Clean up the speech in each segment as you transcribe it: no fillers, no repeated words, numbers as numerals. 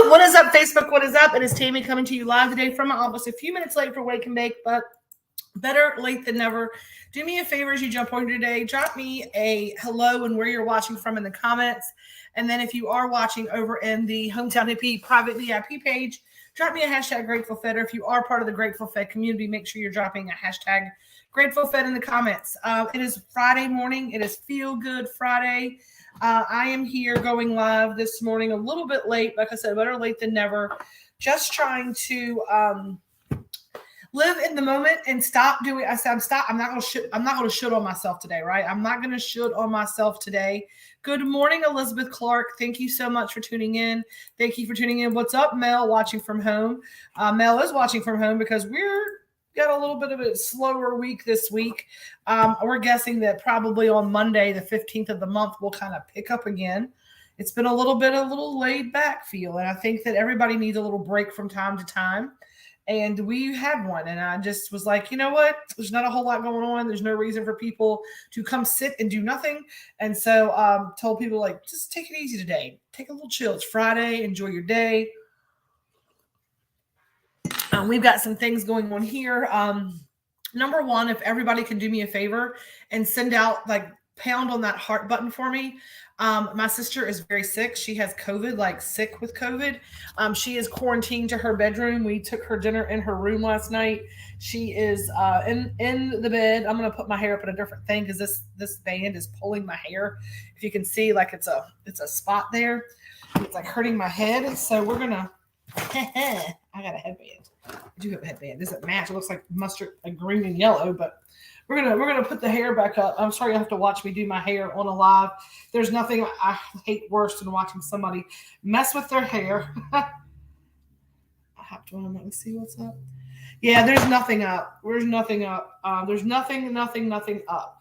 What is up, Facebook? What is up? It is Tammy coming to you live today from my office. A few minutes late for Wake and Bake, but better late than never. Do me a favor as you jump on today. Drop me a hello and where you're watching from in the comments. And then if you are watching over in the Hometown Hippie private VIP page, drop me a hashtag Grateful Fed. Or if you are part of the Grateful Fed community, make sure you're dropping a hashtag Grateful Fed in the comments. It is Friday morning. It is Feel Good Friday. I am here going live this morning a little bit late. Like I said, better late than never. Just trying to live in the moment and stop doing. I said, I'm not going to shoot on myself today, right? I'm not going to shoot on myself today. Good morning, Elizabeth Clark. Thank you so much for tuning in. Thank you for tuning in. What's up, Mel? Watching from home. Mel is watching from home because we're got a little bit of a slower week this week. We're guessing that probably on Monday, the 15th of the month, we'll kind of pick up again. It's been a little laid back feel. And I think that everybody needs a little break from time to time. And we had one. And I just was like, you know what? There's not a whole lot going on. There's no reason for people to come sit and do nothing. And so told people, like, just take it easy today. Take a little chill. It's Friday. Enjoy your day. We've got some things going on here. Number one, if everybody can do me a favor and send out, like, pound on that heart button for me. My sister is very sick. She has COVID, like sick with COVID. She is quarantined to her bedroom. We took her dinner in her room last night. She is in the bed. I'm going to put my hair up in a different thing because this band is pulling my hair. If you can see, like, it's a spot there. It's like hurting my head. So we're going to, I got a headband. I do have a headband. It doesn't match. It looks like mustard, like green and yellow, but we're gonna put the hair back up. I'm sorry you have to watch me do my hair on a live. There's nothing I hate worse than watching somebody mess with their hair. I have to let me see what's up. Yeah, there's nothing up. There's nothing up. There's nothing up.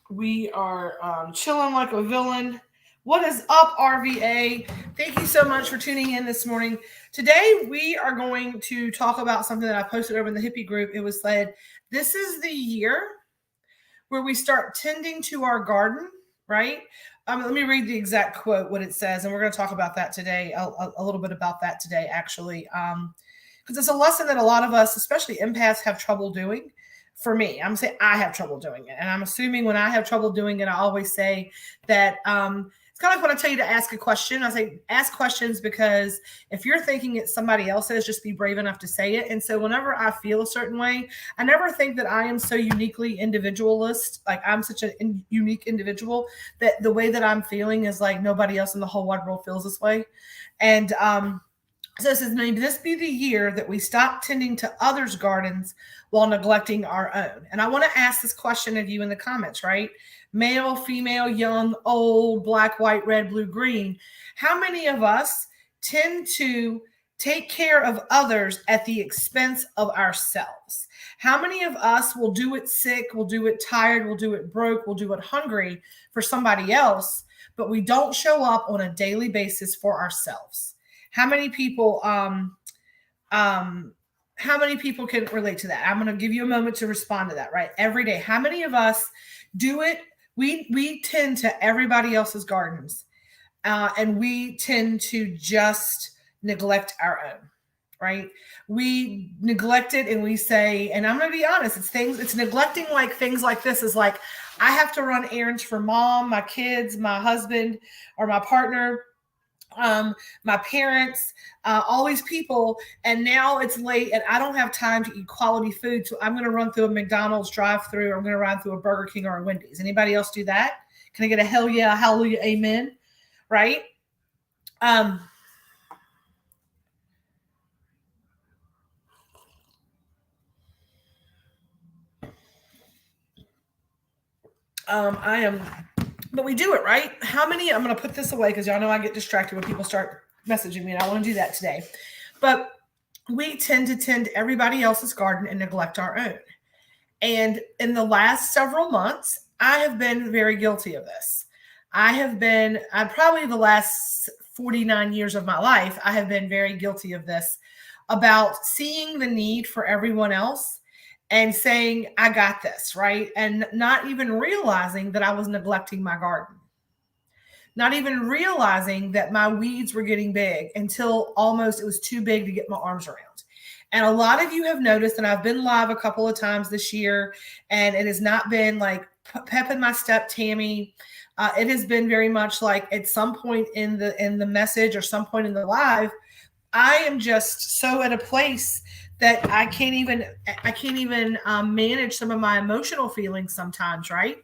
We are chilling like a villain. What is up, RVA? Thank you so much for tuning in this morning. Today, we are going to talk about something that I posted over in the hippie group. It was said, this is the year where we start tending to our garden, right? Let me read the exact quote, what it says, and we're going to talk about that today, a little bit about that today, actually, because it's a lesson that a lot of us, especially empaths, have trouble doing. For me, I'm saying I have trouble doing it, and I'm assuming when I have trouble doing it, I always say that it's kind of like when I tell you to ask a question. I say, ask questions because if you're thinking it's somebody else's, just be brave enough to say it. And so whenever I feel a certain way, I never think that I am so uniquely individualist. Like I'm such a unique individual that the way that I'm feeling is like nobody else in the whole wide world feels this way. And so it says, may this be the year that we stop tending to others' gardens while neglecting our own. And I want to ask this question of you in the comments, right? Male, female, young, old, black, white, red, blue, green. How many of us tend to take care of others at the expense of ourselves? How many of us will do it sick, will do it tired, will do it broke, will do it hungry for somebody else, but we don't show up on a daily basis for ourselves? How many people can relate to that? I'm going to give you a moment to respond to that, right? Every day. How many of us do it? We tend to everybody else's gardens, and we tend to just neglect our own, right? We neglect it and we say, and I'm going to be honest, it's neglecting like things like this is like, I have to run errands for mom, my kids, my husband, or my partner, my parents, all these people, and now it's late and I don't have time to eat quality food. So I'm going to run through a McDonald's drive-through, or I'm going to run through a Burger King or a Wendy's. Anybody else do that? Can I get a hell yeah, hallelujah, amen? Right? I am, but we do it, right? How many, I'm going to put this away because y'all know I get distracted when people start messaging me, and I want to do that today. But we tend to tend everybody else's garden and neglect our own. And in the last several months, I have been very guilty of this. I probably the last 49 years of my life, I have been very guilty of this about seeing the need for everyone else and saying, I got this, right? And not even realizing that I was neglecting my garden, not even realizing that my weeds were getting big until almost it was too big to get my arms around. And a lot of you have noticed, and I've been live a couple of times this year, and it has not been like pep in my step, Tammy. It has been very much like at some point in the message or some point in the live, I am just so at a place that I can't even manage some of my emotional feelings sometimes, right?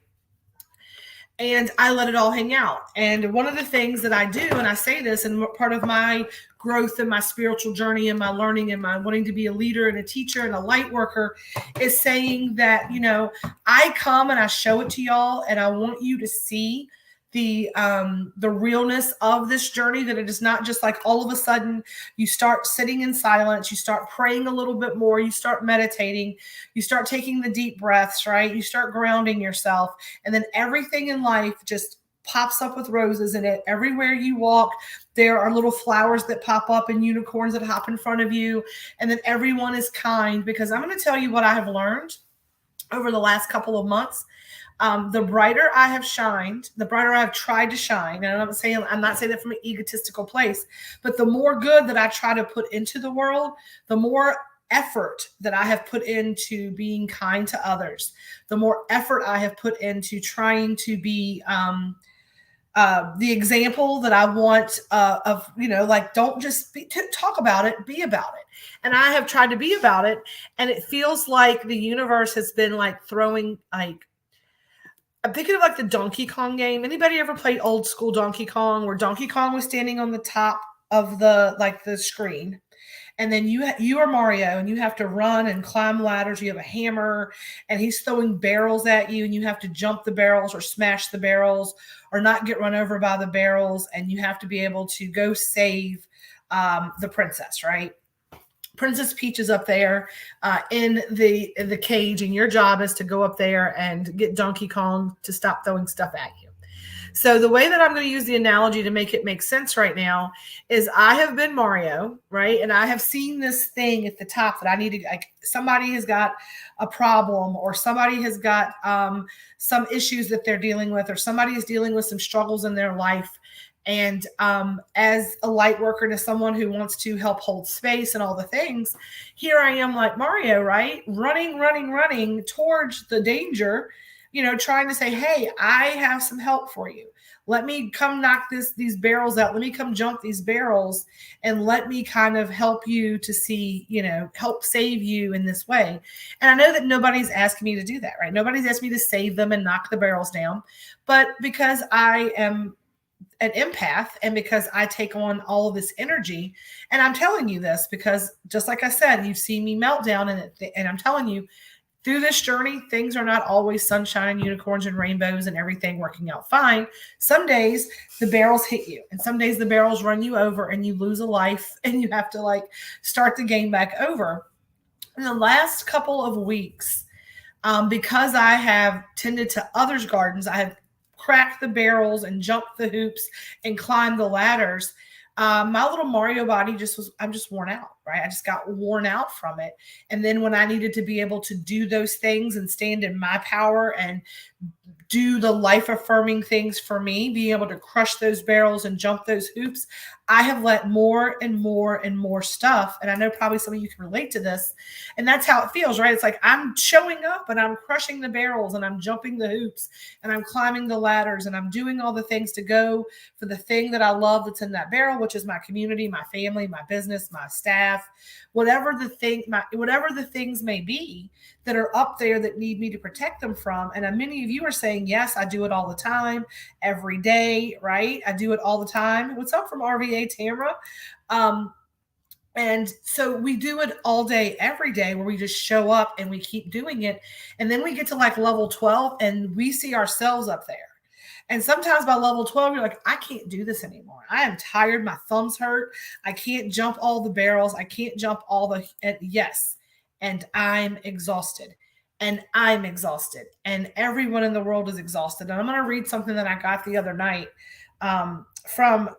And I let it all hang out. And one of the things that I do, and I say this, and part of my growth and my spiritual journey and my learning and my wanting to be a leader and a teacher and a light worker, is saying that, I come and I show it to y'all, and I want you to see the realness of this journey, that it is not just like all of a sudden you start sitting in silence, you start praying a little bit more, you start meditating, you start taking the deep breaths, right? You start grounding yourself, and then everything in life just pops up with roses in it. Everywhere you walk, there are little flowers that pop up and unicorns that hop in front of you, and then everyone is kind. Because I'm going to tell you what I have learned over the last couple of months. The brighter I have shined, the brighter I have tried to shine. And I'm not saying that from an egotistical place, but the more good that I try to put into the world, the more effort that I have put into being kind to others, the more effort I have put into trying to be the example that I want of, like, don't just talk about it, be about it. And I have tried to be about it. And it feels like the universe has been like throwing, like, I'm thinking of like the Donkey Kong game. Anybody ever played old school Donkey Kong, where Donkey Kong was standing on the top of the screen, and then you are Mario, and you have to run and climb ladders. You have a hammer, and he's throwing barrels at you, and you have to jump the barrels or smash the barrels or not get run over by the barrels, and you have to be able to go save the princess, right? Princess Peach is up there in the cage, and your job is to go up there and get Donkey Kong to stop throwing stuff at you. So the way that I'm going to use the analogy to make it make sense right now is I have been Mario, right? And I have seen this thing at the top that I need to, like, somebody has got a problem, or somebody has got some issues that they're dealing with, or somebody is dealing with some struggles in their life. And as a light worker, to someone who wants to help hold space and all the things, here I am like Mario, right? Running towards the danger, trying to say, hey, I have some help for you. Let me come knock these barrels out. Let me come jump these barrels, and let me kind of help you to see, help save you in this way. And I know that nobody's asking me to do that, right? Nobody's asked me to save them and knock the barrels down. But because I am an empath, and because I take on all of this energy, and I'm telling you this because, just like I said, you've seen me melt down, and I'm telling you, through this journey, things are not always sunshine, unicorns, and rainbows and everything working out fine. Some days the barrels hit you, and some days the barrels run you over, and you lose a life, and you have to like start the game back over. In the last couple of weeks, because I have tended to others' gardens, I have cracked the barrels and jumped the hoops and climbed the ladders. My little Mario body I'm just worn out, right? I just got worn out from it. And then when I needed to be able to do those things and stand in my power and do the life affirming things for me, being able to crush those barrels and jump those hoops, I have let more and more and more stuff. And I know probably some of you can relate to this. And that's how it feels, right? It's like I'm showing up and I'm crushing the barrels and I'm jumping the hoops and I'm climbing the ladders and I'm doing all the things to go for the thing that I love that's in that barrel, which is my community, my family, my business, my staff, whatever the things may be that are up there that need me to protect them from. And many of you are saying, yes, I do it all the time, every day, right? I do it all the time. What's up from RVA, Tamra? And so we do it all day, every day, where we just show up and we keep doing it. And then we get to like level 12 and we see ourselves up there. And sometimes by level 12, you're like, I can't do this anymore. I am tired. My thumbs hurt. I can't jump all the barrels. I can't jump all the, yes. And I'm exhausted. and I'm exhausted, and everyone in the world is exhausted. And I'm going to read something that I got the other night from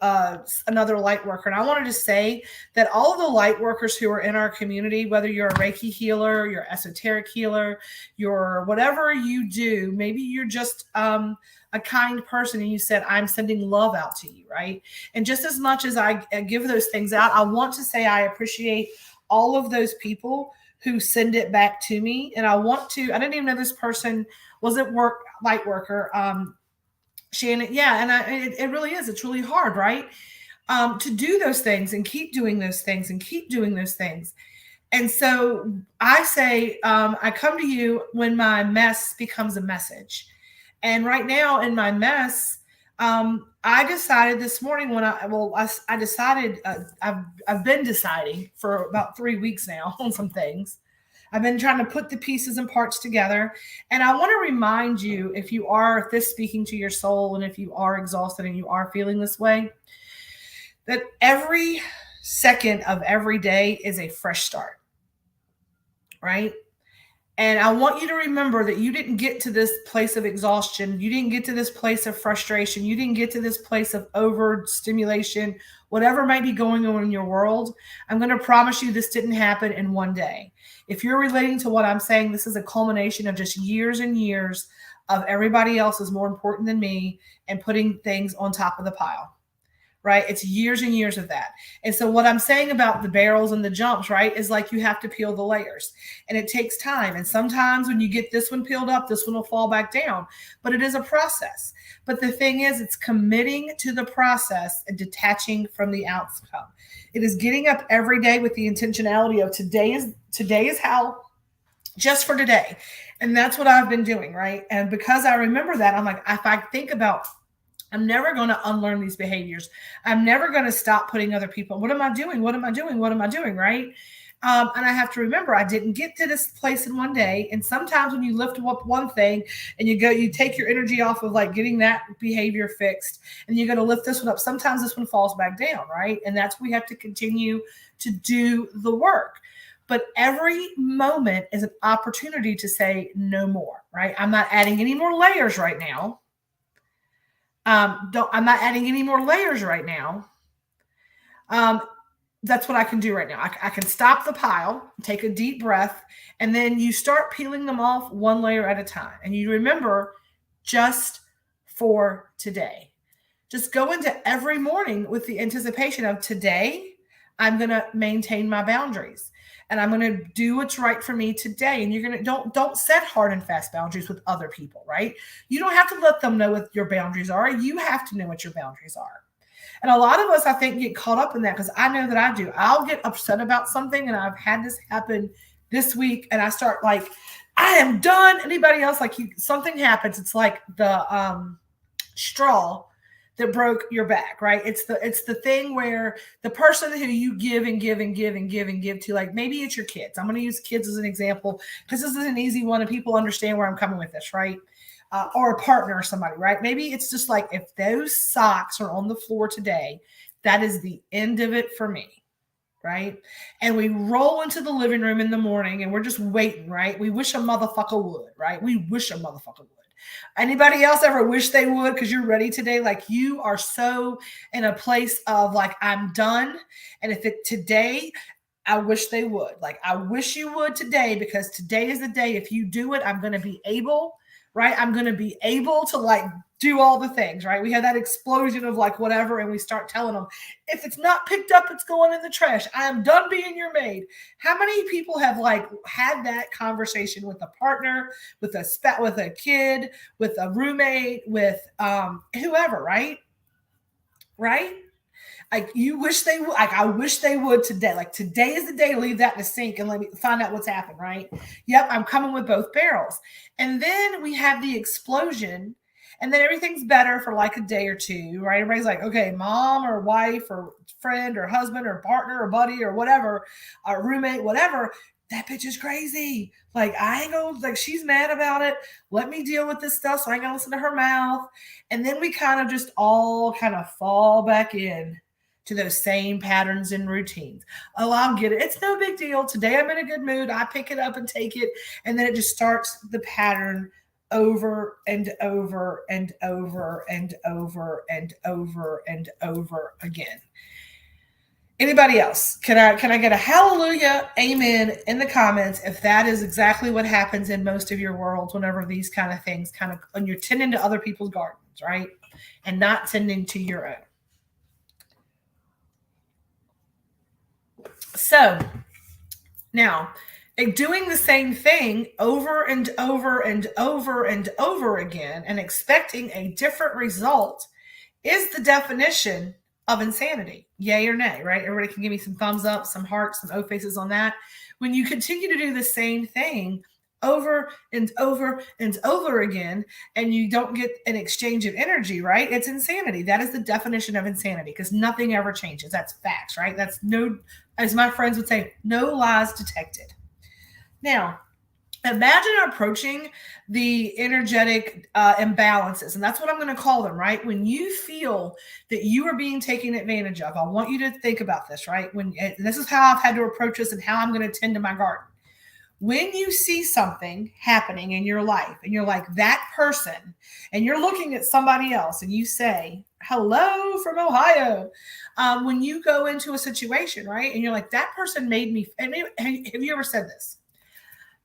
another light worker. And I wanted to say that all of the light workers who are in our community, whether you're a Reiki healer, you're esoteric healer, you're whatever you do, maybe you're just a kind person and you said, I'm sending love out to you, right? And just as much as I give those things out, I want to say I appreciate all of those people who send it back to me. And I didn't even know this person was at work, light worker. Shannon, yeah, and it really is. It's really hard, right? To do those things and keep doing those things and keep doing those things. And so I say, I come to you when my mess becomes a message. And right now in my mess, I decided this morning I decided, I've been deciding for about 3 weeks now on some things. I've been trying to put the pieces and parts together. And I want to remind you, if this speaking to your soul, and if you are exhausted and you are feeling this way, that every second of every day is a fresh start, right? And I want you to remember that you didn't get to this place of exhaustion. You didn't get to this place of frustration. You didn't get to this place of overstimulation, whatever might be going on in your world. I'm going to promise you this didn't happen in one day. If you're relating to what I'm saying, this is a culmination of just years and years of everybody else is more important than me and putting things on top of the pile. Right? It's years and years of that. And so what I'm saying about the barrels and the jumps, right, is like you have to peel the layers and it takes time. And sometimes when you get this one peeled up, this one will fall back down, but it is a process. But the thing is, it's committing to the process and detaching from the outcome. It is getting up every day with the intentionality of today is how, just for today. And that's what I've been doing, right? And because I remember that, I'm like, if I think about I'm never going to unlearn these behaviors. I'm never going to stop putting other people. What am I doing? What am I doing? What am I doing? Right. And I have to remember, I didn't get to this place in one day. And sometimes when you lift up one thing and you take your energy off of like getting that behavior fixed and you're going to lift this one up, sometimes this one falls back down. Right. And that's, we have to continue to do the work. But every moment is an opportunity to say no more. Right. I'm not adding any more layers right now. I'm not adding any more layers right now. That's what I can do right now. I can stop the pile, take a deep breath, and then you start peeling them off one layer at a time. And you remember, just for today. Just go into every morning with the anticipation of today, I'm going to maintain my boundaries. And I'm going to do what's right for me today. And you're going to don't set hard and fast boundaries with other people, right? You don't have to let them know what your boundaries are. You have to know what your boundaries are. And a lot of us, I think, get caught up in that because I know that I do. I'll get upset about something, and I've had this happen this week, and I start like, I am done. Anybody else, like something happens, it's like the straw that broke your back, right? It's the thing where the person who you give and give and give and give and give to, like maybe it's your kids. I'm going to use kids as an example because this is an easy one and people understand where I'm coming with this, right? Or a partner or somebody, right? Maybe it's just like, if those socks are on the floor today, that is the end of it for me, right? And we roll into the living room in the morning and we're just waiting, right? We wish a motherfucker would, right? We wish a motherfucker would. Anybody else ever wish they would because you're ready today? Like you are so in a place of like, I'm done. And if it today, I wish they would. Like, I wish you would today because today is the day. If you do it, I'm going to be able, right? I'm going to be able to like do all the things, right? We have that explosion of like whatever, and we start telling them, if it's not picked up, it's going in the trash. I am done being your maid. How many people have like had that conversation with a partner, with a kid, with a roommate, with whoever, right? Right? Like you wish they would, like I wish they would today. Like today is the day to leave that in the sink and let me find out what's happened, right? Yep, I'm coming with both barrels. And then we have the explosion, and then everything's better for like a day or two, right? Everybody's like, okay, mom or wife or friend or husband or partner or buddy or whatever, or roommate, whatever, that bitch is crazy. Like I ain't gonna, like she's mad about it. Let me deal with this stuff so I ain't gonna listen to her mouth. And then we kind of just all kind of fall back in to those same patterns and routines. Oh, I'll get it. It's no big deal. Today I'm in a good mood. I pick it up and take it. And then it just starts the pattern over and over and over and over and over and over again. Anybody else? Can I get a hallelujah, amen in the comments if that is exactly what happens in most of your worlds whenever these kind of things when you're tending to other people's gardens, right? And not tending to your own. So now, doing the same thing over and over and over and over again and expecting a different result is the definition of insanity. Yay or nay, right? Everybody can give me some thumbs up, some hearts, some O faces on that. When you continue to do the same thing over and over and over again, and you don't get an exchange of energy, right? It's insanity. That is the definition of insanity because nothing ever changes. That's facts, right? That's no, as my friends would say, no lies detected. Now, imagine approaching the energetic imbalances, and that's what I'm going to call them, right? When you feel that you are being taken advantage of, I want you to think about this, right? This is how I've had to approach this and how I'm going to tend to my garden. When you see something happening in your life and you're like that person and you're looking at somebody else and you say, hello from Ohio. When you go into a situation, right? And you're like, that person made me, have you ever said this?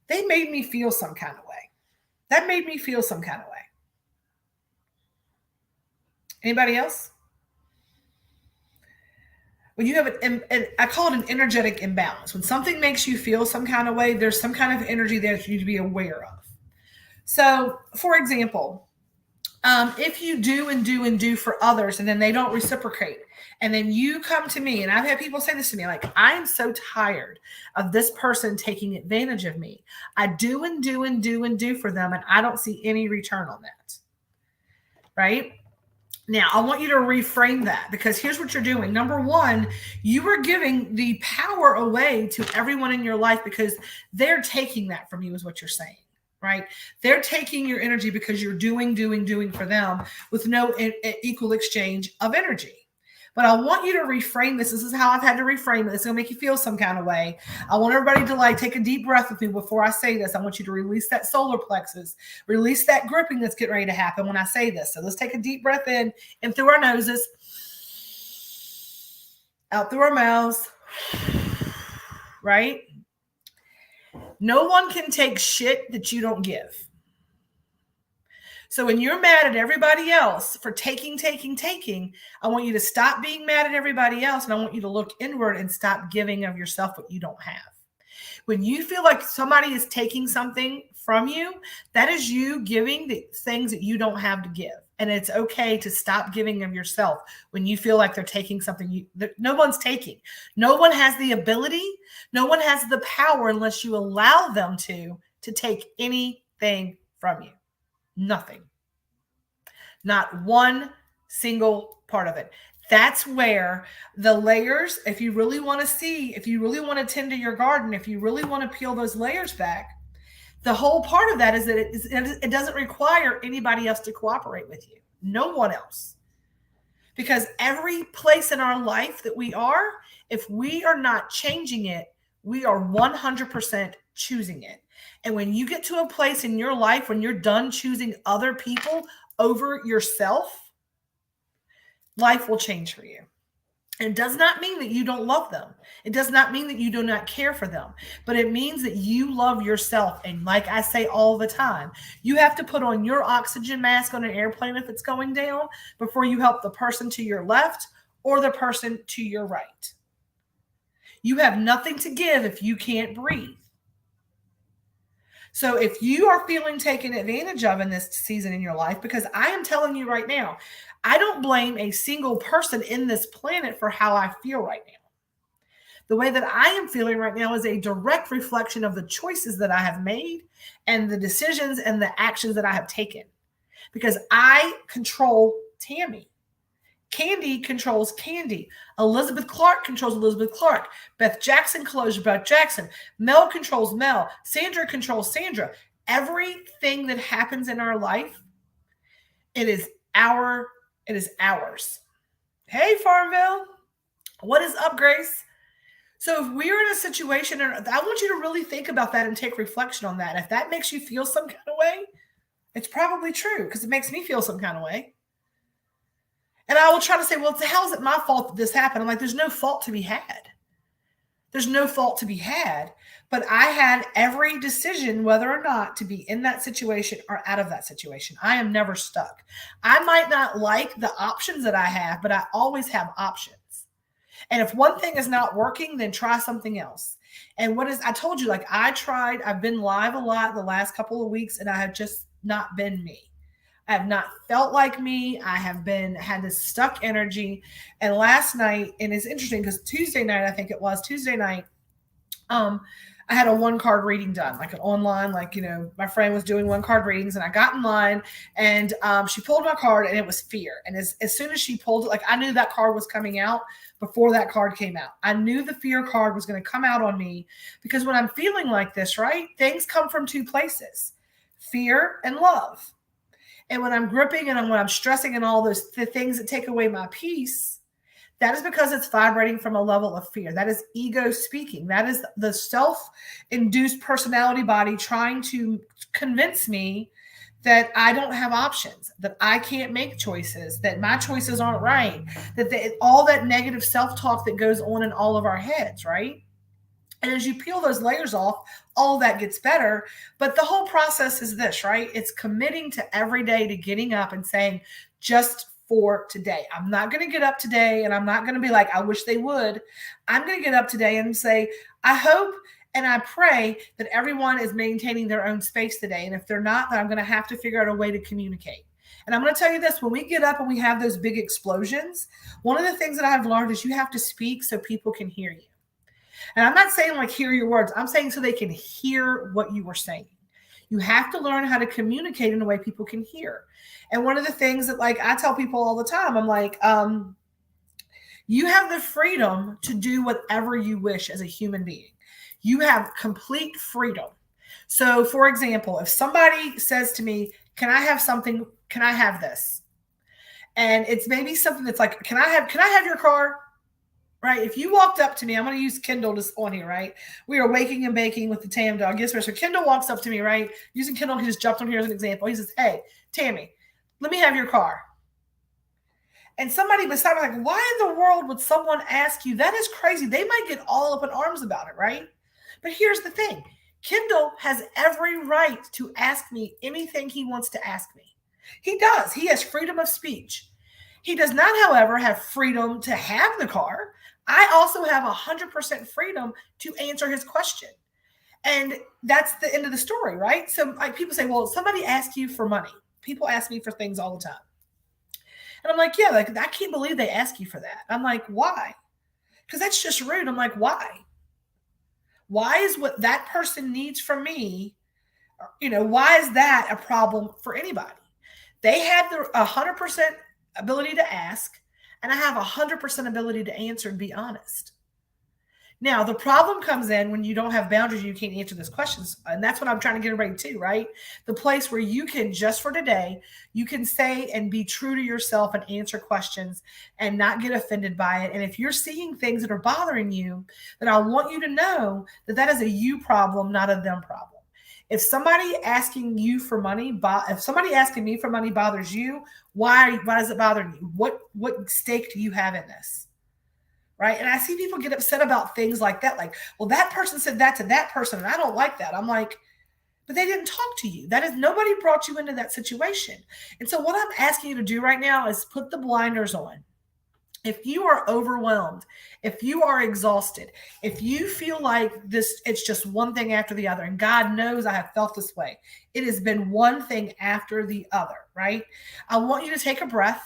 They made me feel some kind of way. That made me feel some kind of way. Anybody else? When you have I call it an energetic imbalance. When something makes you feel some kind of way, there's some kind of energy there that you need to be aware of. So, for example, if you do and do and do for others and then they don't reciprocate, and then you come to me, and I've had people say this to me, like, I'm so tired of this person taking advantage of me. I do and do and do and do for them, and I don't see any return on that. Right? Now, I want you to reframe that because here's what you're doing. Number one, you are giving the power away to everyone in your life because they're taking that from you is what you're saying, right? They're taking your energy because you're doing for them with no equal exchange of energy. But I want you to reframe this. This is how I've had to reframe it. It's going to make you feel some kind of way. I want everybody to take a deep breath with me before I say this. I want you to release that solar plexus, release that gripping that's getting ready to happen when I say this. So let's take a deep breath in through our noses, out through our mouths, right? No one can take shit that you don't give. So when you're mad at everybody else for taking, I want you to stop being mad at everybody else. And I want you to look inward and stop giving of yourself what you don't have. When you feel like somebody is taking something from you, that is you giving the things that you don't have to give. And it's okay to stop giving of yourself when you feel like they're taking something no one's taking. No one has the ability. No one has the power unless you allow them to take anything from you. Nothing. Not one single part of it. That's where the layers, if you really want to tend to your garden, if you really want to peel those layers back, the whole part of that is that it doesn't require anybody else to cooperate with you. No one else. Because every place in our life that we are, if we are not changing it, we are 100% choosing it. And when you get to a place in your life when you're done choosing other people over yourself, life will change for you. It does not mean that you don't love them. It does not mean that you do not care for them, but it means that you love yourself. And like I say all the time, you have to put on your oxygen mask on an airplane if it's going down before you help the person to your left or the person to your right. You have nothing to give if you can't breathe. So if you are feeling taken advantage of in this season in your life, because I am telling you right now, I don't blame a single person in this planet for how I feel right now. The way that I am feeling right now is a direct reflection of the choices that I have made and the decisions and the actions that I have taken. Because I control Tammy. Candy controls Candy. Elizabeth Clark controls Elizabeth Clark. Beth Jackson controls Beth Jackson. Mel controls Mel. Sandra controls Sandra. Everything that happens in our life, it is ours. Hey, Farmville. What is up, Grace? So if we're in a situation, and I want you to really think about that and take reflection on that. If that makes you feel some kind of way, it's probably true because it makes me feel some kind of way. And I will try to say, well, how is it my fault that this happened? I'm like, there's no fault to be had. There's no fault to be had. But I had every decision whether or not to be in that situation or out of that situation. I am never stuck. I might not like the options that I have, but I always have options. And if one thing is not working, then try something else. And I told you, like I've been live a lot the last couple of weeks and I have just not been me. I have not felt like me. I have had this stuck energy. And last night, and it's interesting because Tuesday night, I think it was Tuesday night, I had a one card reading done, like an online, my friend was doing one card readings and I got in line and she pulled my card and it was fear. And as soon as she pulled it, like I knew that card was coming out before that card came out. I knew the fear card was going to come out on me because when I'm feeling like this, right, things come from two places, fear and love. And when I'm gripping and when I'm stressing and all those things that take away my peace, that is because it's vibrating from a level of fear. That is ego speaking. That is the self-induced personality body trying to convince me that I don't have options, that I can't make choices, that my choices aren't right, that all that negative self-talk that goes on in all of our heads, right? And as you peel those layers off, all that gets better. But the whole process is this, right? It's committing to every day to getting up and saying, just for today. I'm not going to get up today and I'm not going to be like, I wish they would. I'm going to get up today and say, I hope and I pray that everyone is maintaining their own space today. And if they're not, then I'm going to have to figure out a way to communicate. And I'm going to tell you this, when we get up and we have those big explosions, one of the things that I've learned is you have to speak so people can hear you. And I'm not saying like hear your words. I'm saying so they can hear what you were saying. You have to learn how to communicate in a way people can hear. And one of the things that like I tell people all the time, I'm like, you have the freedom to do whatever you wish as a human being. You have complete freedom. So for example, if somebody says to me, can I have something? Can I have this? And it's maybe something that's like, can I have your car? Right? If you walked up to me, I'm going to use Kendall just on here, right? We are waking and baking with the Tam dog. Yes, sir. So Kendall walks up to me, right? Using Kendall, he just jumped on here as an example. He says, hey, Tammy, let me have your car. And somebody beside me, like, why in the world would someone ask you? That is crazy. They might get all up in arms about it, right? But here's the thing. Kendall has every right to ask me anything he wants to ask me. He does. He has freedom of speech. He does not, however, have freedom to have the car. I also have 100% freedom to answer his question. And that's the end of the story, right? So like people say, well, somebody asks you for money. People ask me for things all the time. And I'm like, yeah, like I can't believe they ask you for that. I'm like, why? Because that's just rude. I'm like, why? Why is what that person needs from me, why is that a problem for anybody? They have the 100% ability to ask, and I have 100% ability to answer and be honest. Now, the problem comes in when you don't have boundaries, you can't answer those questions. And that's what I'm trying to get right to, right? The place where you can, just for today, you can say and be true to yourself and answer questions and not get offended by it. And if you're seeing things that are bothering you, then I want you to know that that is a you problem, not a them problem. If somebody asking you for money, if somebody asking me for money bothers you, why does it bother you? What stake do you have in this? Right. And I see people get upset about things like that. Like, well, that person said that to that person, and I don't like that. I'm like, but they didn't talk to you. That is, nobody brought you into that situation. And so what I'm asking you to do right now is put the blinders on. If you are overwhelmed, if you are exhausted, if you feel like this, it's just one thing after the other, and God knows I have felt this way. It has been one thing after the other, right? I want you to take a breath.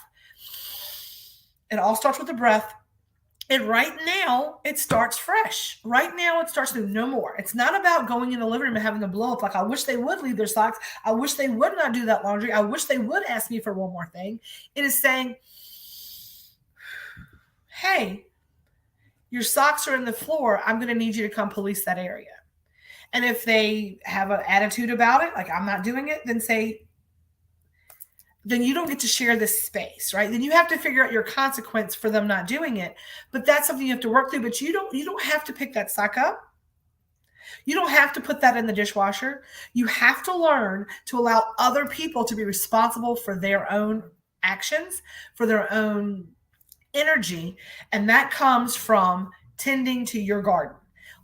It all starts with a breath. And right now, it starts fresh. Right now, it starts new. No more. It's not about going in the living room and having a blow up. Like, I wish they would leave their socks. I wish they would not do that laundry. I wish they would ask me for one more thing. It is saying, hey, your socks are in the floor. I'm going to need you to come police that area. And if they have an attitude about it, like I'm not doing it, then say, then you don't get to share this space, right? Then you have to figure out your consequence for them not doing it. But that's something you have to work through. But you don't have to pick that sock up. You don't have to put that in the dishwasher. You have to learn to allow other people to be responsible for their own actions, for their own energy. And that comes from tending to your garden.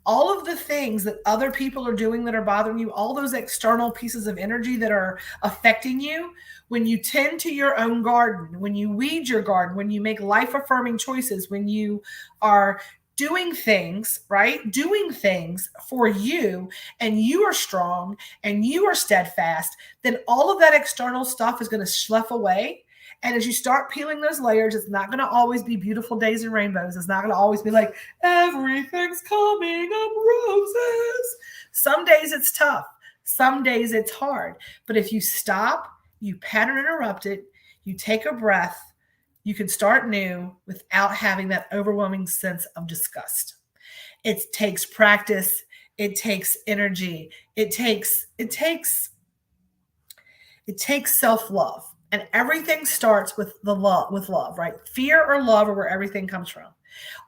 All of the things that other people are doing that are bothering you, all those external pieces of energy that are affecting you, when you tend to your own garden, when you weed your garden, when you make life affirming choices, when you are doing things, right? Doing things for you, and you are strong and you are steadfast, then all of that external stuff is going to slough away. And as you start peeling those layers, it's not going to always be beautiful days and rainbows. It's not going to always be like, everything's coming up roses. Some days it's tough. Some days it's hard. But if you stop, you pattern interrupt it, you take a breath, you can start new without having that overwhelming sense of disgust. It takes practice. It takes energy. It takes self-love. And everything starts with love, right? Fear or love are where everything comes from.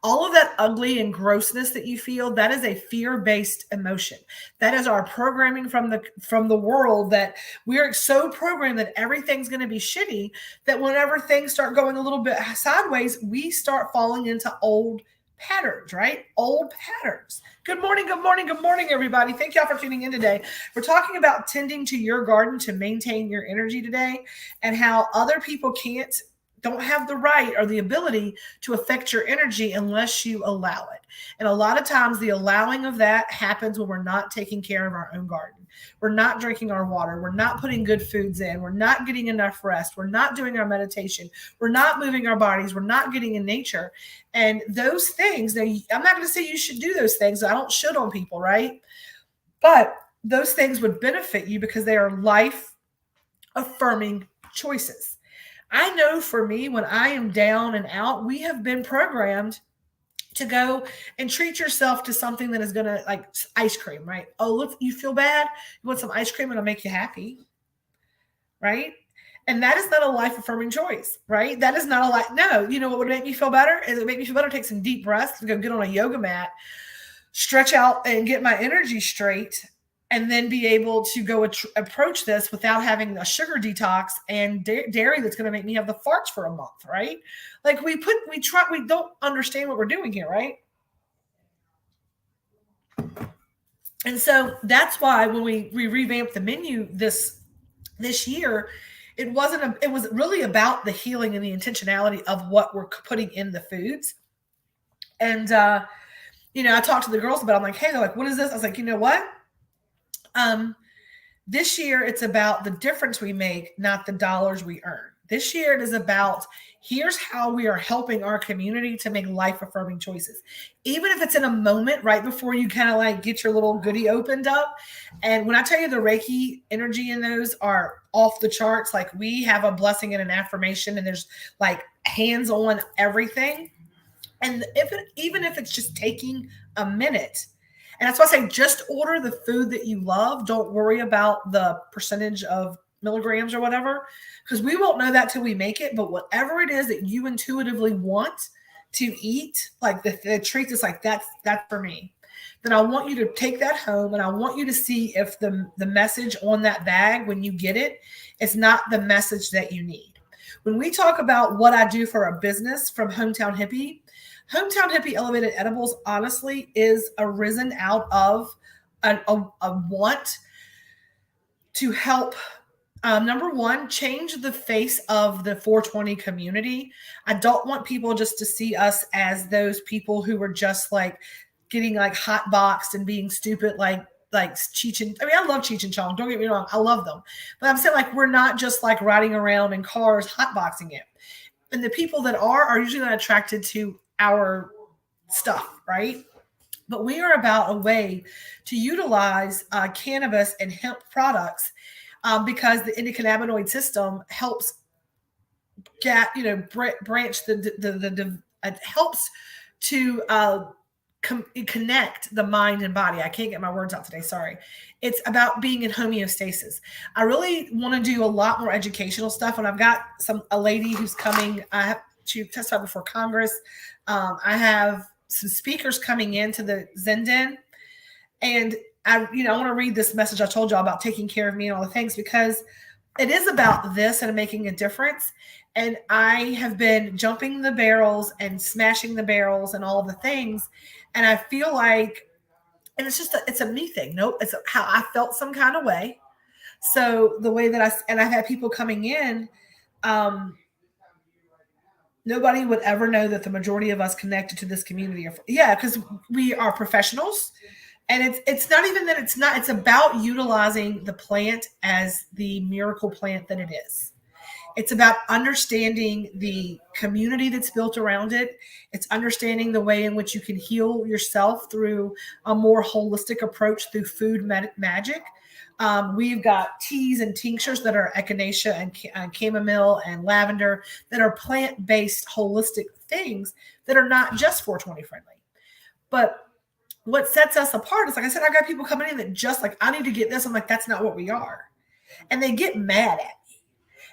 All of that ugly and grossness that you feel, that is a fear-based emotion. That is our programming from the world, that we're so programmed that everything's going to be shitty, that whenever things start going a little bit sideways, we start falling into old patterns, right? Old patterns. Good morning, good morning, good morning, everybody. Thank y'all for tuning in today. We're talking about tending to your garden to maintain your energy today, and how other people don't have the right or the ability to affect your energy unless you allow it. And a lot of times the allowing of that happens when we're not taking care of our own garden. We're not drinking our water. We're not putting good foods in. We're not getting enough rest. We're not doing our meditation. We're not moving our bodies. We're not getting in nature. And those things, now, I'm not going to say you should do those things. I don't should on people, right? But those things would benefit you because they are life affirming choices. I know for me, when I am down and out, we have been programmed to go and treat yourself to something that is going to, like ice cream, right? Oh, look, you feel bad? You want some ice cream? It'll make you happy, right? And that is not a life affirming choice, right? That is not a life. No, you know what would make me feel better? Is it make me feel better? Take some deep breaths and go get on a yoga mat, stretch out and get my energy straight, and then be able to go approach this without having a sugar detox and dairy that's going to make me have the farts for a month, right? Like we don't understand what we're doing here, right? And so that's why when we revamped the menu this year, it was really about the healing and the intentionality of what we're putting in the foods. And I talked to the girls about it. I'm like, hey, they're like, what is this? I was like, you know what? This year it's about the difference we make, not the dollars we earn. This year it is about, here's how we are helping our community to make life affirming choices. Even if it's in a moment right before you kind of like get your little goodie opened up. And when I tell you the Reiki energy in those are off the charts, like we have a blessing and an affirmation, and there's like hands on everything. And even if it's just taking a minute. And that's why I say just order the food that you love. Don't worry about the percentage of milligrams or whatever, because we won't know that till we make it. But whatever it is that you intuitively want to eat, like the treat is like, that's for me. Then I want you to take that home, and I want you to see if the message on that bag when you get it is not the message that you need. When we talk about what I do for a business from Hometown Hippie Elevated Edibles, honestly, is arisen out of a want to help, number one, change the face of the 420 community. I don't want people just to see us as those people who were just like getting like hot boxed and being stupid, like Cheech and, I mean, I love Cheech and Chong. Don't get me wrong. I love them. But I'm saying like, we're not just like riding around in cars, hot boxing it. And the people that are usually not attracted to our stuff, right? But we are about a way to utilize cannabis and hemp products because the endocannabinoid system helps branch it helps to connect the mind and body. I can't get my words out today. Sorry. It's about being in homeostasis. I really want to do a lot more educational stuff. And I've got a lady who's coming. I have to testify before Congress. I have some speakers coming into the Zen Den, and I want to read this message I told y'all about taking care of me and all the things, because it is about this and making a difference. And I have been jumping the barrels and smashing the barrels and all the things. And I feel like, and it's a me thing. Nope. It's how I felt some kind of way. So the way that I've had people coming in, nobody would ever know that the majority of us connected to this community because we are professionals. And it's not even that it's about utilizing the plant as the miracle plant that it is. It's about understanding the community that's built around it. It's understanding the way in which you can heal yourself through a more holistic approach through food magic. We've got teas and tinctures that are echinacea and chamomile and lavender that are plant-based holistic things that are not just 420 friendly. But what sets us apart is, like I said, I got people coming in that just like, I need to get this. I'm like, that's not what we are. And they get mad at me.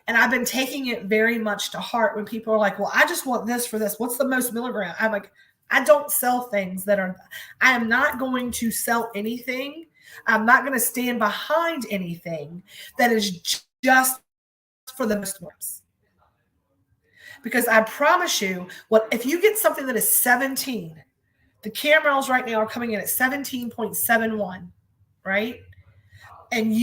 And I've been taking it very much to heart when people are like, well, I just want this for this. What's the most milligram? I'm like, I don't sell things I am not going to sell anything. I'm not going to stand behind anything that is just for the most milligrams. Because I promise you, if you get something that is 17, the caramels right now are coming in at 17.71, right? And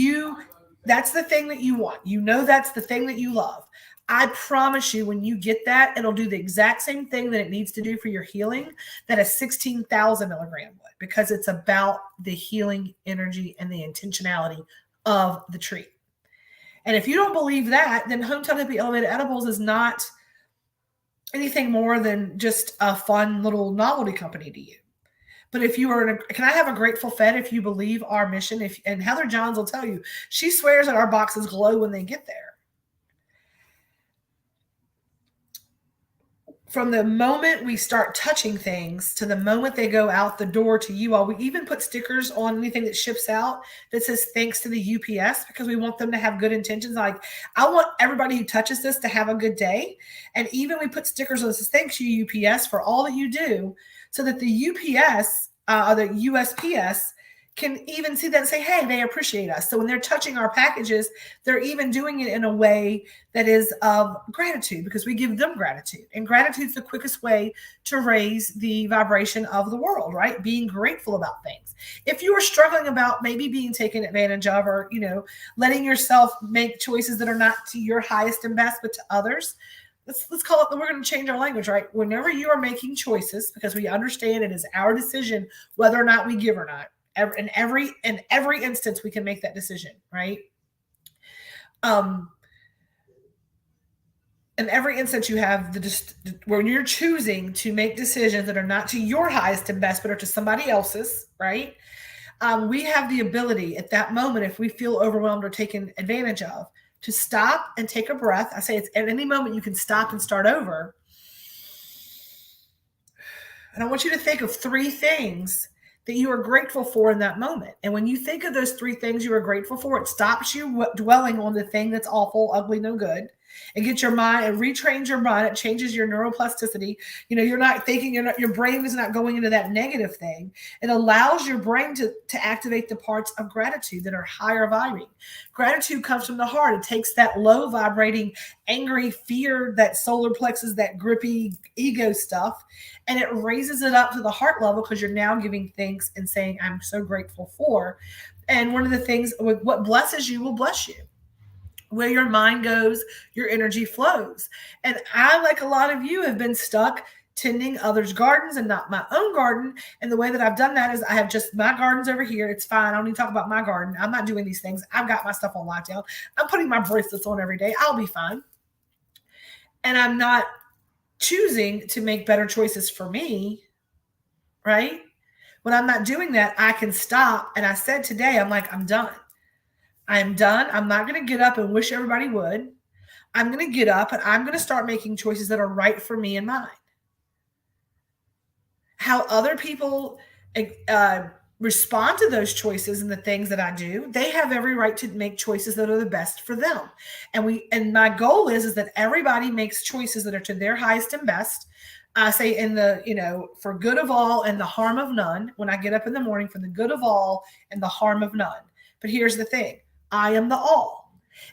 that's the thing that you want. That's the thing that you love. I promise you, when you get that, it'll do the exact same thing that it needs to do for your healing that a 16,000 milligram would, because it's about the healing energy and the intentionality of the tree. And if you don't believe that, then Hometown Hippie Elevated Edibles is not anything more than just a fun little novelty company to you. But if you are, can I have a grateful Fed if you believe our mission? And Heather Johns will tell you, she swears that our boxes glow when they get there. From the moment we start touching things to the moment they go out the door to you all, we even put stickers on anything that ships out that says thanks to the UPS, because we want them to have good intentions. Like, I want everybody who touches this to have a good day. And even we put stickers on that says thanks you UPS for all that you do, so that the UPS or the USPS can even see that and say, hey, they appreciate us. So when they're touching our packages, they're even doing it in a way that is of gratitude, because we give them gratitude. And gratitude is the quickest way to raise the vibration of the world, right? Being grateful about things. If you are struggling about maybe being taken advantage of, or, letting yourself make choices that are not to your highest and best, but to others, let's call it, we're going to change our language, right? Whenever you are making choices, because we understand it is our decision whether or not we give or not. In every instance, we can make that decision, right? In every instance, you have when you're choosing to make decisions that are not to your highest and best, but are to somebody else's, right? We have the ability at that moment, if we feel overwhelmed or taken advantage of, to stop and take a breath. I say it's at any moment you can stop and start over. And I want you to think of 3 things that you are grateful for in that moment. And when you think of those 3 things you are grateful for, it stops you dwelling on the thing that's awful, ugly, no good. It gets your mind, it retrains your mind. It changes your neuroplasticity. You're not thinking, your brain is not going into that negative thing. It allows your brain to activate the parts of gratitude that are higher vibrating. Gratitude comes from the heart. It takes that low vibrating, angry fear, that solar plexus, that grippy ego stuff, and it raises it up to the heart level, because you're now giving thanks and saying, I'm so grateful for. And one of the things, what blesses you will bless you. Where your mind goes, your energy flows. And I, like a lot of you, have been stuck tending others' gardens and not my own garden. And the way that I've done that is I have just my gardens over here. It's fine. I don't need to talk about my garden. I'm not doing these things. I've got my stuff on lockdown. I'm putting my bracelets on every day. I'll be fine. And I'm not choosing to make better choices for me, right? When I'm not doing that, I can stop. And I said today, I'm like, I'm done. I'm done. I'm not going to get up and wish everybody would. I'm going to get up and I'm going to start making choices that are right for me and mine. how other people uh, respond to those choices and the things that I do. They have every right to make choices that are the best for them. And my goal is that everybody makes choices that are to their highest and best. I say in the, for good of all and the harm of none, when I get up in the morning, for the good of all and the harm of none. But here's the thing, I am the all.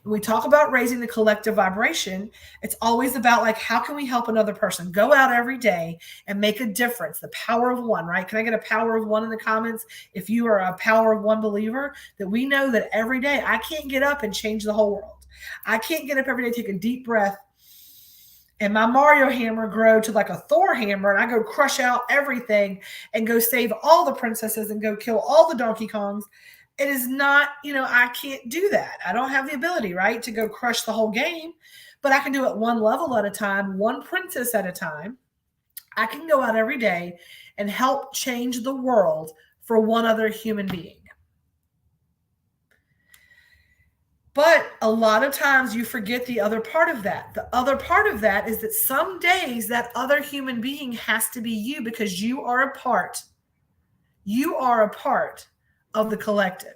When we talk about raising the collective vibration, it's always about like, how can we help another person? Go out every day and make a difference. The power of one, right? Can I get a power of one in the comments? If you are a power of one believer, that we know that every day I can't get up and change the whole world. I can't get up every day, take a deep breath, and my Mario hammer grow to like a Thor hammer, and I go crush out everything and go save all the princesses and go kill all the Donkey Kongs. It is not, I can't do that. I don't have the ability, right, to go crush the whole game, but I can do it one level at a time, one princess at a time. I can go out every day and help change the world for one other human being. But a lot of times you forget the other part of that. The other part of that is that some days that other human being has to be you, because you are a part. You are a part of the collective.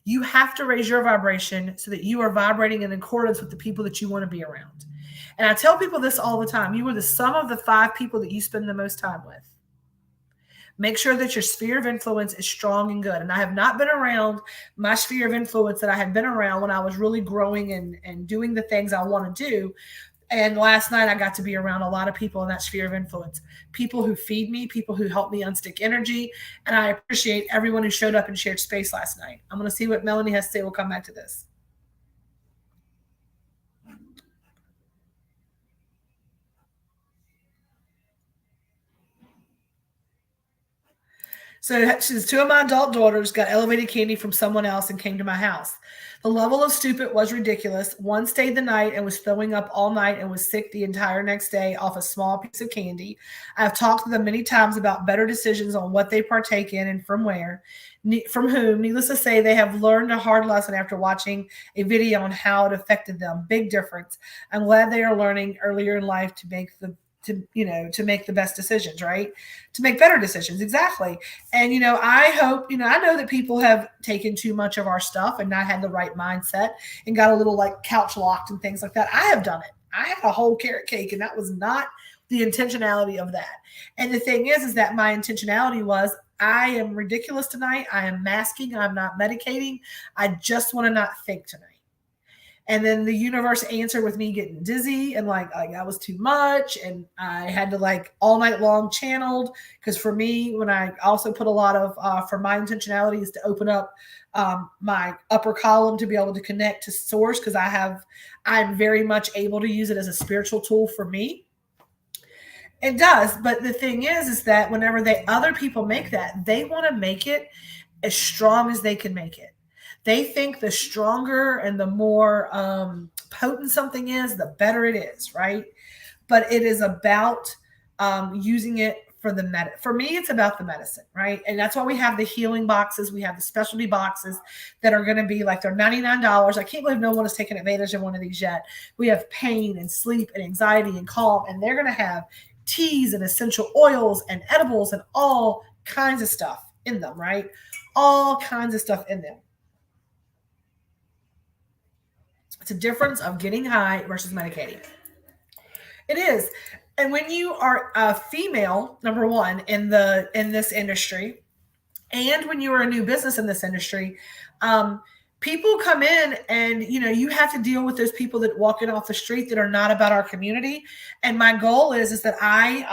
You have to raise your vibration so that you are vibrating in accordance with the people that you want to be around. And I tell people this all the time. You are the sum of the 5 people that you spend the most time with. Make sure that your sphere of influence is strong and good. And I have not been around my sphere of influence that I had been around when I was really growing and doing the things I want to do. And last night I got to be around a lot of people in that sphere of influence, people who feed me, people who help me unstick energy. And I appreciate everyone who showed up and shared space last night. I'm going to see what Melanie has to say. We'll come back to this. So she says, 2 of my adult daughters got elevated candy from someone else and came to my house. The level of stupid was ridiculous. One stayed the night and was throwing up all night and was sick the entire next day off a small piece of candy. I've talked to them many times about better decisions on what they partake in and from where, from whom. Needless to say, they have learned a hard lesson after watching a video on how it affected them. Big difference. I'm glad they are learning earlier in life to make the best decisions, right? To make better decisions. Exactly. And, I hope, I know that people have taken too much of our stuff and not had the right mindset and got a little like couch locked and things like that. I have done it. I had a whole carrot cake and that was not the intentionality of that. And the thing is that my intentionality was, I am ridiculous tonight. I am masking. I'm not medicating. I just want to not think tonight. And then the universe answered with me getting dizzy and like that was too much. And I had to like all night long channeled, because for me, when I also put a lot of, for my intentionality is to open up my upper column to be able to connect to source, because I'm very much able to use it as a spiritual tool for me. It does. But the thing is that whenever other people make that, they want to make it as strong as they can make it. They think the stronger and the more potent something is, the better it is, right? But it is about using it for me, it's about the medicine, right? And that's why we have the healing boxes. We have the specialty boxes that are going to be like, they're $99. I can't believe no one has taken advantage of one of these yet. We have pain and sleep and anxiety and calm, and they're going to have teas and essential oils and edibles and all kinds of stuff in them, right? All kinds of stuff in them. It's a difference of getting high versus medicating. It is. And when you are a female, number one, in this industry, and when you are a new business in this industry, people come in and, you have to deal with those people that walk in off the street that are not about our community. And my goal is that I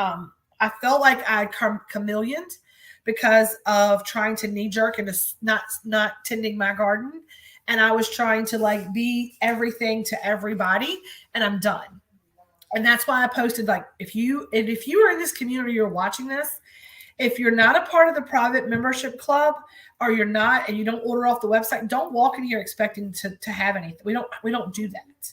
felt like I chameleoned because of trying to knee jerk and not tending my garden. And I was trying to like be everything to everybody, and I'm done. And that's why I posted, like, if you are in this community, you're watching this, if you're not a part of the private membership club, or you're not, and you don't order off the website, don't walk in here expecting to have anything. We don't do that.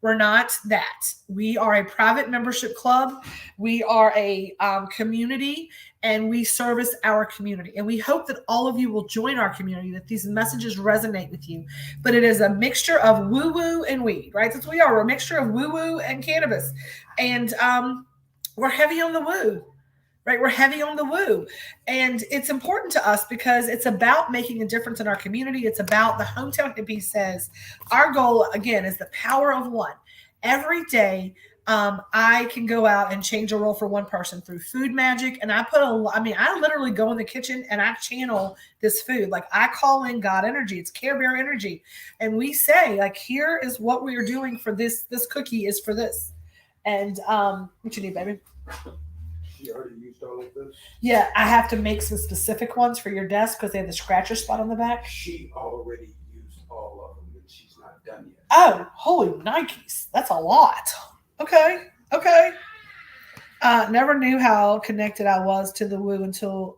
We're not that. We are a private membership club. We are a community, and we service our community. And we hope that all of you will join our community, that these messages resonate with you. But it is a mixture of woo-woo and weed, right? That's what we are. We're a mixture of woo-woo and cannabis. And we're heavy on the woo. right? We're heavy on the woo. And it's important to us because it's about making a difference in our community. It's about the Hometown Hippie says our goal, again, is the power of one. Every day, I can go out and change a role for one person through food magic. And I literally go in the kitchen and I channel this food. Like I call in God energy. It's Care Bear energy. And we say, like, here is what we are doing for this. This cookie is for this. And what you need, baby? She already used all of this? Yeah, I have to make some specific ones for your desk because they have the scratcher spot on the back. She already used all of them and she's not done yet. Oh, holy Nikes. That's a lot. Okay. Never knew how connected I was to the woo until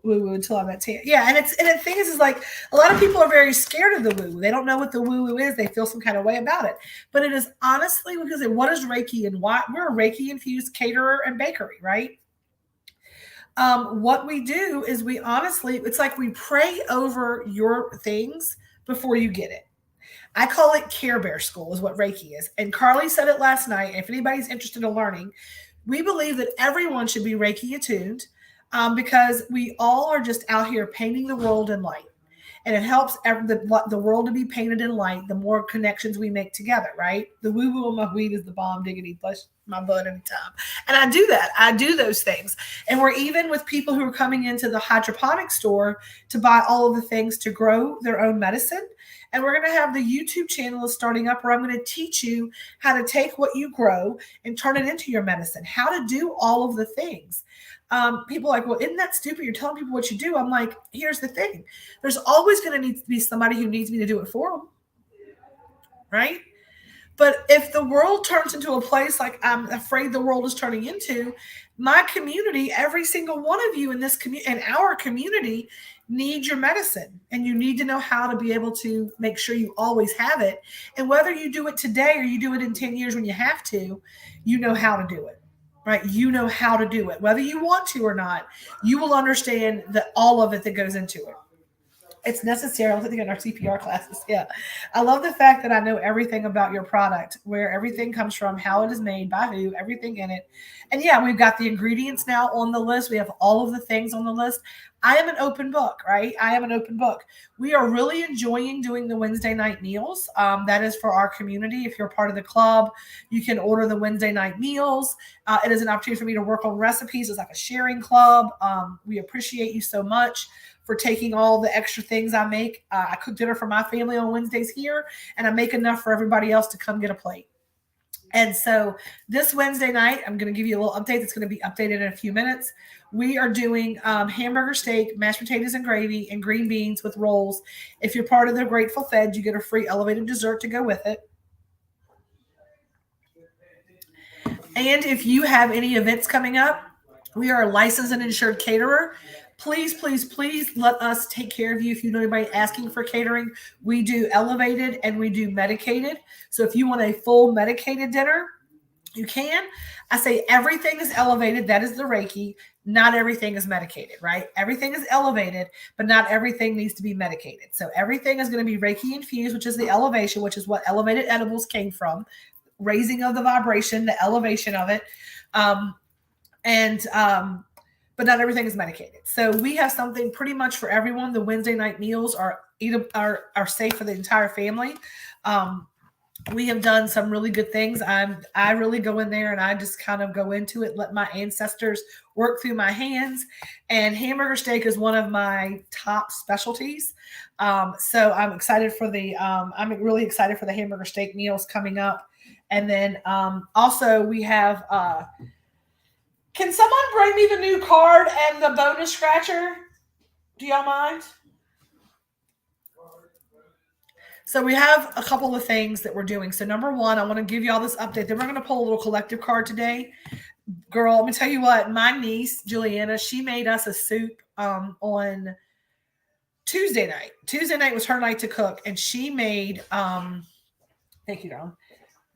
I met Tam. Yeah, and the thing is like a lot of people are very scared of the woo. They don't know what the woo is. They feel some kind of way about it. But it is honestly because what is Reiki and why we're a Reiki infused caterer and bakery, right? What we do is it's like we pray over your things before you get it. I call it Care Bear School is what Reiki is. And Carly said it last night. If anybody's interested in learning, we believe that everyone should be Reiki attuned because we all are just out here painting the world in light. And it helps the world to be painted in light, the more connections we make together, right? The woo-woo on my weed is the bomb diggity flush my butt anytime. And I do that. I do those things. And we're even with people who are coming into the hydroponic store to buy all of the things to grow their own medicine. And we're going to have the YouTube channel is starting up where I'm going to teach you how to take what you grow and turn it into your medicine, how to do all of the things. People are like, well, isn't that stupid? You're telling people what you do. I'm like, here's the thing. There's always going to need to be somebody who needs me to do it for them. Right? But if the world turns into a place like I'm afraid the world is turning into, my community, every single one of you in this community, in our community, needs your medicine. And you need to know how to be able to make sure you always have it. And whether you do it today or you do it in 10 years when you have to, you know how to do it. Right? You know how to do it. Whether you want to or not, you will understand all of it that goes into it. It's necessary. I think in our CPR classes. Yeah. I love the fact that I know everything about your product, where everything comes from, how it is made, by who, everything in it. And yeah, we've got the ingredients now on the list. We have all of the things on the list. I am an open book, right? I am an open book. We are really enjoying doing the Wednesday night meals. That is for our community. If you're part of the club, you can order the Wednesday night meals. It is an opportunity for me to work on recipes. It's like a sharing club. We appreciate you so much for taking all the extra things I make. I cook dinner for my family on Wednesdays here, and I make enough for everybody else to come get a plate. And so this Wednesday night, I'm going to give you a little update that's going to be updated in a few minutes. We are doing hamburger steak, mashed potatoes and gravy, and green beans with rolls. If you're part of the Grateful Fed, you get a free elevated dessert to go with it. And if you have any events coming up, we are a licensed and insured caterer. Please, please, please let us take care of you. If you know anybody asking for catering, we do elevated and we do medicated. So if you want a full medicated dinner, you can. I say everything is elevated. That is the Reiki. Not everything is medicated, right? Everything is elevated, but not everything needs to be medicated. So everything is going to be Reiki infused, which is the elevation, which is what elevated edibles came from. Raising of the vibration, the elevation of it. But not everything is medicated. So we have something pretty much for everyone. The Wednesday night meals are safe for the entire family. We have done some really good things. I really go in there and I just kind of go into it, let my ancestors work through my hands. And hamburger steak is one of my top specialties. So I'm excited for I'm really excited for the hamburger steak meals coming up. And then also we have can someone bring me the new card and the bonus scratcher? Do y'all mind? So we have a couple of things that we're doing. So number one, I want to give y'all this update. Then we're going to pull a little collective card today. Girl, let me tell you what. My niece, Juliana, she made us a soup on Tuesday night. Tuesday night was her night to cook. And she made, thank you, darling.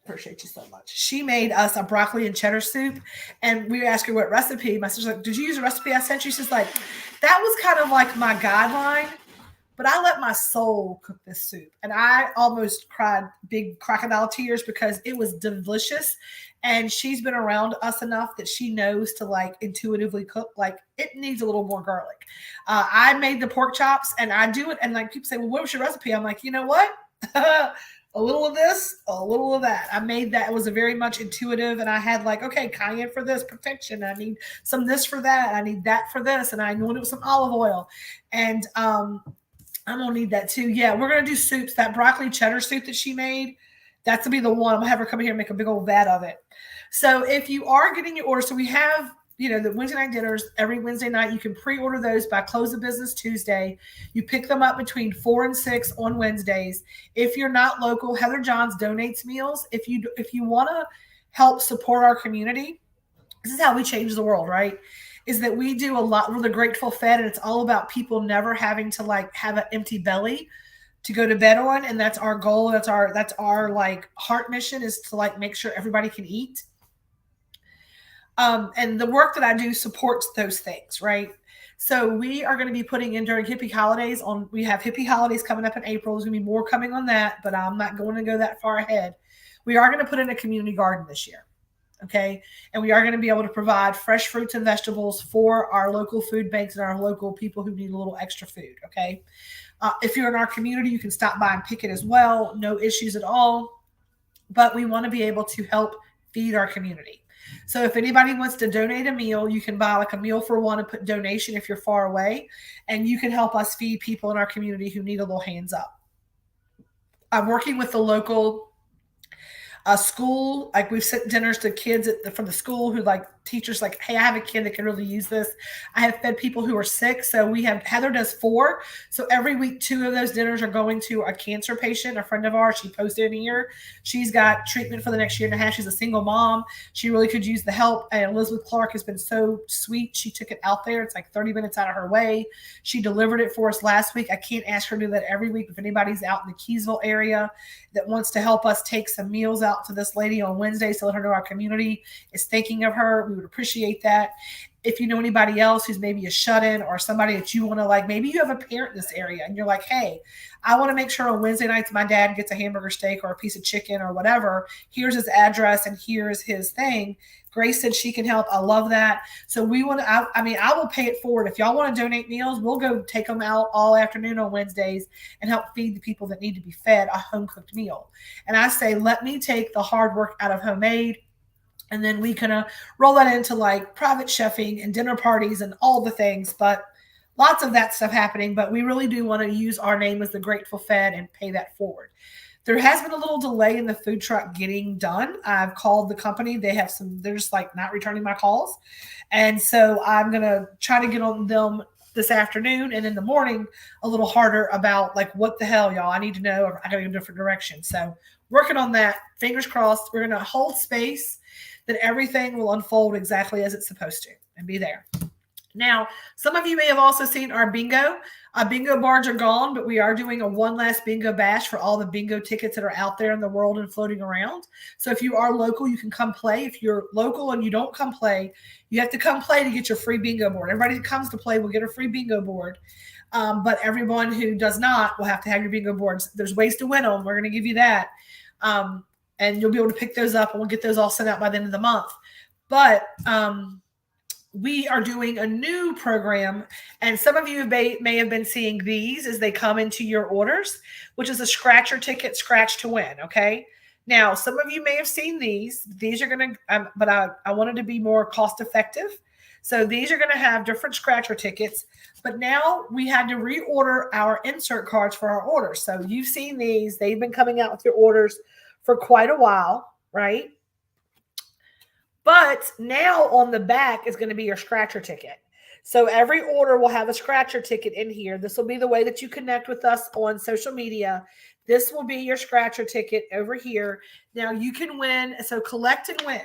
Appreciate you so much. She made us a broccoli and cheddar soup, and we asked her what recipe. My sister's like, "Did you use a recipe I sent you?" She's like, "That was kind of like my guideline, but I let my soul cook this soup. And I almost cried big crocodile tears because it was delicious. And she's been around us enough that she knows to like intuitively cook. Like it needs a little more garlic. I made the pork chops and I do it. And like people say, well, what was your recipe? I'm like, you know what? A little of this, a little of that. I made that. It was a very much intuitive. And I had like, okay, cayenne for this, perfection. I need some this for that. I need that for this. And I anointed it with some olive oil. And I'm gonna need that too. Yeah, we're gonna do soups. That broccoli cheddar soup that she made, that's gonna be the one. I'm gonna have her come here and make a big old vat of it. So if you are getting your order, so we have, the Wednesday night dinners every Wednesday night. You can pre-order those by close of business Tuesday. You pick them up between 4 and 6 on Wednesdays. If you're not local, Heather Johns donates meals. If you want to help support our community, this is how we change the world, right? Is that we do a lot. We're the Grateful Fed, and it's all about people never having to like have an empty belly to go to bed on. And that's our goal. That's our like heart mission, is to like make sure everybody can eat. And the work that I do supports those things, right? So we are going to be putting in during hippie holidays we have hippie holidays coming up in April. There's going to be more coming on that, but I'm not going to go that far ahead. We are going to put in a community garden this year. Okay. And we are going to be able to provide fresh fruits and vegetables for our local food banks and our local people who need a little extra food. Okay. If you're in our community, you can stop by and pick it as well. No issues at all. But we want to be able to help feed our community. So if anybody wants to donate a meal, you can buy like a meal for one and put donation if you're far away, and you can help us feed people in our community who need a little hands up. I'm working with the local school. Like we've sent dinners to kids from the school who like teachers like, hey, I have a kid that can really use this. I have fed people who are sick. So Heather does 4. So every week, 2 of those dinners are going to a cancer patient, a friend of ours. She posted in here. She's got treatment for the next year and a half. She's a single mom. She really could use the help. And Elizabeth Clark has been so sweet. She took it out there. It's like 30 minutes out of her way. She delivered it for us last week. I can't ask her to do that every week. If anybody's out in the Keysville area that wants to help us take some meals out to this lady on Wednesday to let her know our community is thinking of her, we would appreciate that. If you know anybody else who's maybe a shut-in or somebody that you want to like, maybe you have a parent in this area and you're like, hey, I want to make sure on Wednesday nights my dad gets a hamburger steak or a piece of chicken or whatever. Here's his address and here's his thing. Grace said she can help. I love that. So we want to, I will pay it forward. If y'all want to donate meals, we'll go take them out all afternoon on Wednesdays and help feed the people that need to be fed a home-cooked meal. And I say, let me take the hard work out of homemade. And then we kind of roll that into like private chefing and dinner parties and all the things, but lots of that stuff happening. But we really do want to use our name as the Grateful Fed and pay that forward. There has been a little delay in the food truck getting done. I've called the company. They're just like not returning my calls. And so I'm going to try to get on them this afternoon and in the morning a little harder about like, what the hell, y'all, I need to know, or I got to go a different direction. So working on that, fingers crossed. We're going to hold space that everything will unfold exactly as it's supposed to and be there. Now, some of you may have also seen our bingo. Bingo boards are gone, but we are doing a one last bingo bash for all the bingo tickets that are out there in the world and floating around. So if you are local, you can come play. If you're local and you don't come play, you have to come play to get your free bingo board. Everybody that comes to play will get a free bingo board. But everyone who does not will have to have your bingo boards. There's ways to win them. We're going to give you that. And you'll be able to pick those up, and we'll get those all sent out by the end of the month. But we are doing a new program, and some of you may have been seeing these as they come into your orders, which is a scratcher ticket, scratch to win. Okay. Now, some of you may have seen these. These are going to, but I wanted to be more cost effective. So these are going to have different scratcher tickets, but now we had to reorder our insert cards for our orders. So you've seen these. They've been coming out with your orders for quite a while, right? But now on the back is going to be your scratcher ticket. So every order will have a scratcher ticket in here. This will be the way that you connect with us on social media. This will be your scratcher ticket over here. Now you can win. So collect and win.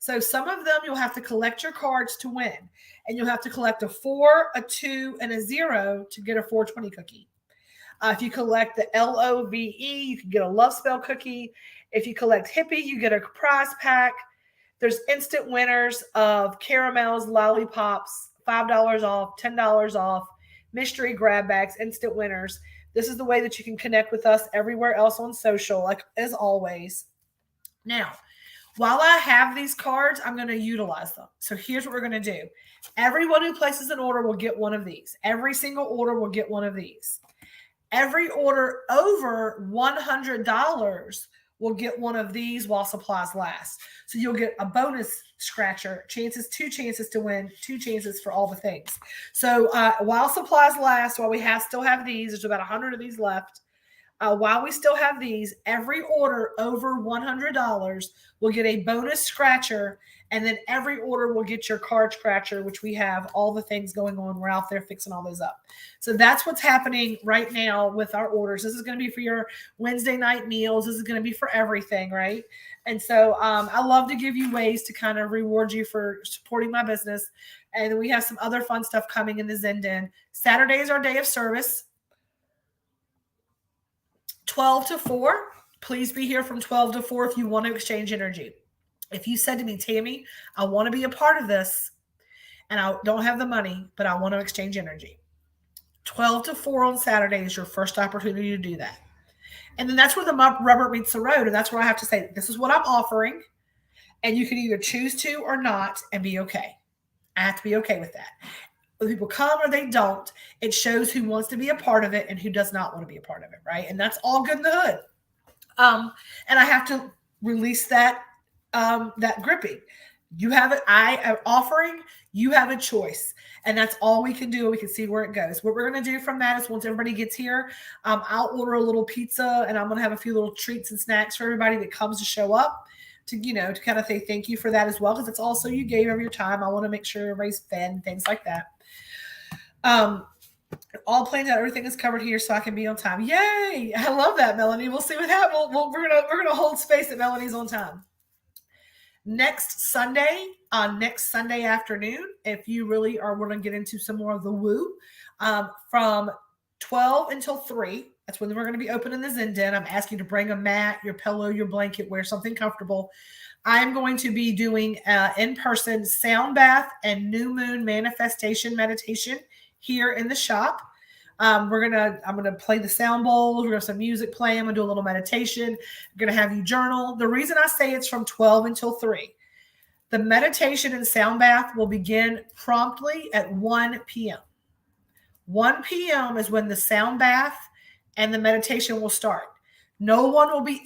So some of them you'll have to collect your cards to win. And you'll have to collect a 4, a 2, and a 0 to get a 420 cookie. If you collect the LOVE, you can get a Love Spell cookie. If you collect Hippie, you get a prize pack. There's instant winners of caramels, lollipops, $5 off, $10 off, mystery grab bags, instant winners. This is the way that you can connect with us everywhere else on social, like as always. Now, while I have these cards, I'm going to utilize them. So here's what we're going to do. Everyone who places an order will get one of these. Every single order will get one of these. Every order over $100 will get one of these while supplies last. So you'll get a bonus scratcher, two chances to win, 2 chances for all the things. So while supplies last, while we still have these, there's about 100 of these left. While we still have these, every order over $100 will get a bonus scratcher, and then every order will get your card scratcher, which we have all the things going on. We're out there fixing all those up. So that's what's happening right now with our orders. This is going to be for your Wednesday night meals. This is going to be for everything, right? And so I love to give you ways to kind of reward you for supporting my business. And we have some other fun stuff coming in the Zen Den. Saturday is our day of service. 12 to 4. Please be here from 12 to 4 if you want to exchange energy. If you said to me, Tammy, I want to be a part of this and I don't have the money, but I want to exchange energy. 12 to 4 on Saturday is your first opportunity to do that. And then that's where the rubber meets the road. And that's where I have to say, this is what I'm offering. And you can either choose to or not and be okay. I have to be okay with that. Whether people come or they don't, it shows who wants to be a part of it and who does not want to be a part of it, right? And that's all good in the hood. And I have to release that gripping. You have it. I am offering. You have a choice, and that's all we can do. We can see where it goes. What we're going to do from that is once everybody gets here, I'll order a little pizza, and I'm going to have a few little treats and snacks for everybody that comes to show up. To kind of say thank you for that as well, because it's also you gave of your time. I want to make sure everybody's fed and things like that. All planned out. Everything is covered here, so I can be on time. Yay! I love that, Melanie. We'll see what happens. We're gonna hold space that Melanie's on time. Next Sunday afternoon, if you really are want to get into some more of the woo, from 12 until 3. That's when we're going to be opening the Zen Den. I'm asking you to bring a mat, your pillow, your blanket, wear something comfortable. I'm going to be doing in-person sound bath and new moon manifestation meditation here in the shop. I'm gonna play the sound bowls. We're gonna have some music playing. I'm gonna do a little meditation. I'm gonna have you journal. The reason I say it's from 12 until 3, the meditation and sound bath will begin promptly at 1 p.m. 1 p.m. is when the sound bath and the meditation will start. No one will be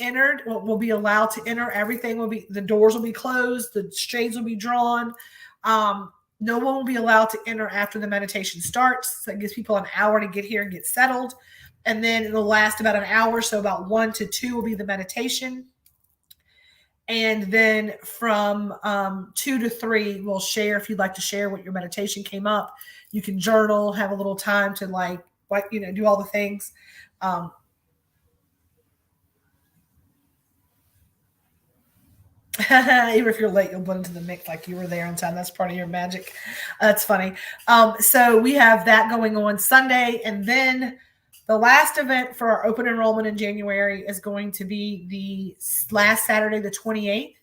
allowed to enter. The doors will be closed. The shades will be drawn. No one will be allowed to enter after the meditation starts. So it gives people an hour to get here and get settled. And then it'll last about an hour. So about 1 to 2 will be the meditation. And then from 2 to 3, we'll share. If you'd like to share what your meditation came up, you can journal, have a little time to do all the things. Even if you're late, you'll blend into the mix like you were there on time. That's part of your magic. That's funny. So we have that going on Sunday. And then the last event for our open enrollment in January is going to be the last Saturday, the 28th.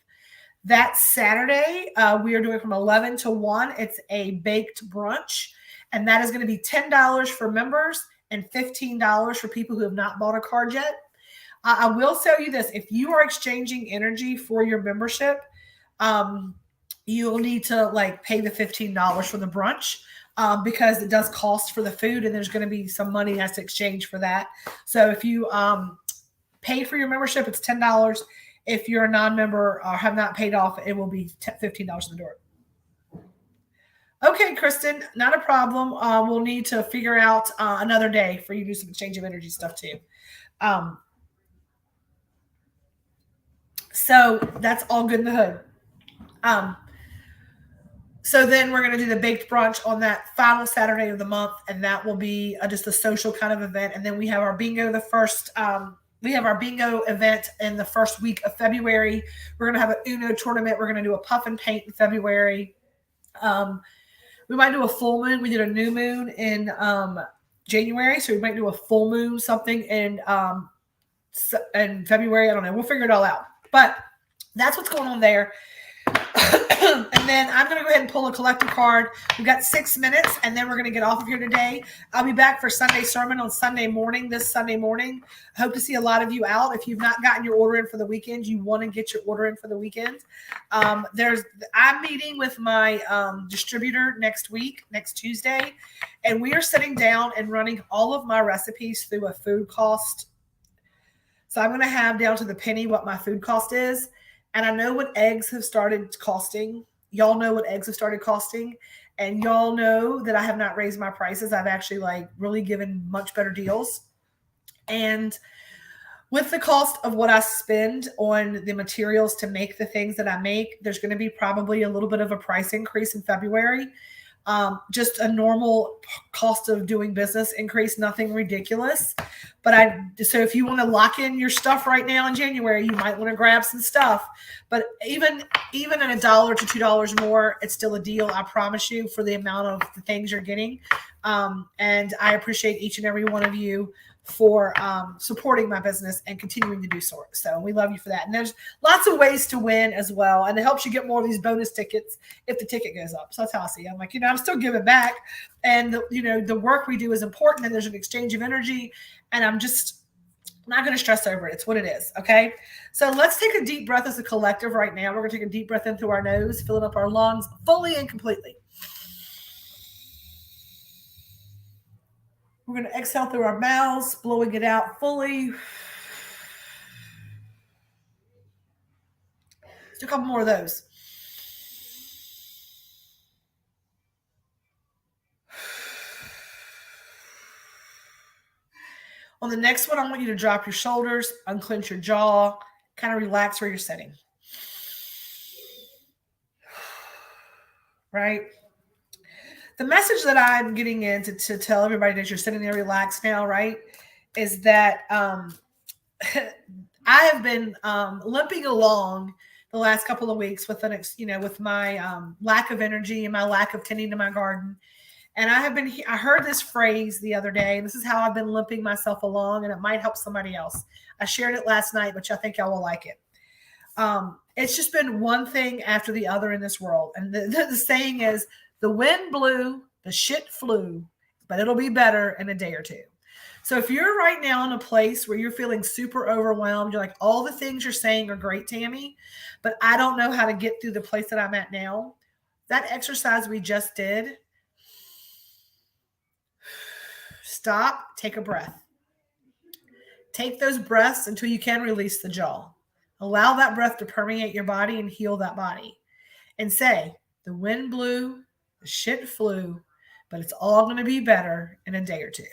That Saturday, we are doing from 11 to 1. It's a baked brunch. And that is going to be $10 for members and $15 for people who have not bought a card yet. I will tell you this. If you are exchanging energy for your membership, you'll need to pay the $15 for the brunch because it does cost for the food, and there's going to be some money that has to exchange for that. So if you pay for your membership, it's $10. If you're a non-member or have not paid off, it will be $15 in the door. Okay, Kristen, not a problem. We'll need to figure out another day for you to do some exchange of energy stuff too. So that's all good in the hood. So then we're going to do the baked brunch on that final Saturday of the month, and that will be just a social kind of event. And then we have our bingo we have our bingo event in the first week of February. We're going to have an Uno tournament. We're going to do a puff and paint in February. We might do a full moon. We did a new moon in January, so we might do a full moon something in February. I don't know. We'll figure it all out. But that's what's going on there. And then I'm going to go ahead and pull a collector card. We've got 6 minutes, and then we're going to get off of here today. I'll be back for Sunday sermon on Sunday morning, this Sunday morning. I hope to see a lot of you out. If you've not gotten your order in for the weekend, you want to get your order in for the weekend. I'm meeting with my distributor next week, next Tuesday, and we are sitting down and running all of my recipes through a food cost. So I'm going to have down to the penny what my food cost is. And I know what eggs have started costing. Y'all know what eggs have started costing. And y'all know that I have not raised my prices. I've actually really given much better deals. And with the cost of what I spend on the materials to make the things that I make, there's going to be probably a little bit of a price increase in February. Just a normal cost of doing business increase, nothing ridiculous. So if you want to lock in your stuff right now in January, you might want to grab some stuff. But even at $1 to $2 more, it's still a deal. I promise you, for the amount of the things you're getting. And I appreciate each and every one of you for supporting my business and continuing to do so. So we love you for that. And there's lots of ways to win as well. And it helps you get more of these bonus tickets if the ticket goes up. So that's how I see it. I'm like, I'm still giving back. And, the work we do is important, and there's an exchange of energy. And I'm just not going to stress over it. It's what it is. Okay. So let's take a deep breath as a collective right now. We're going to take a deep breath in through our nose, filling up our lungs fully and completely. We're going to exhale through our mouths, blowing it out fully. Just a couple more of those. On the next one, I want you to drop your shoulders, unclench your jaw, kind of relax where you're sitting. Right? The message that I'm getting in to tell everybody that you're sitting there relaxed now, right, is that I have been limping along the last couple of weeks with with my lack of energy and my lack of tending to my garden. And I heard this phrase the other day, and this is how I've been limping myself along, and it might help somebody else. I shared it last night, but I think y'all will like it. It's just been one thing after the other in this world. And the saying is, the wind blew, the shit flew, but it'll be better in a day or two. So if you're right now in a place where you're feeling super overwhelmed, you're like, all the things you're saying are great, Tammy, but I don't know how to get through the place that I'm at now. That exercise we just did, stop, take a breath. Take those breaths until you can release the jaw. Allow that breath to permeate your body and heal that body. And say, the wind blew, the shit flew, but it's all going to be better in a day or two.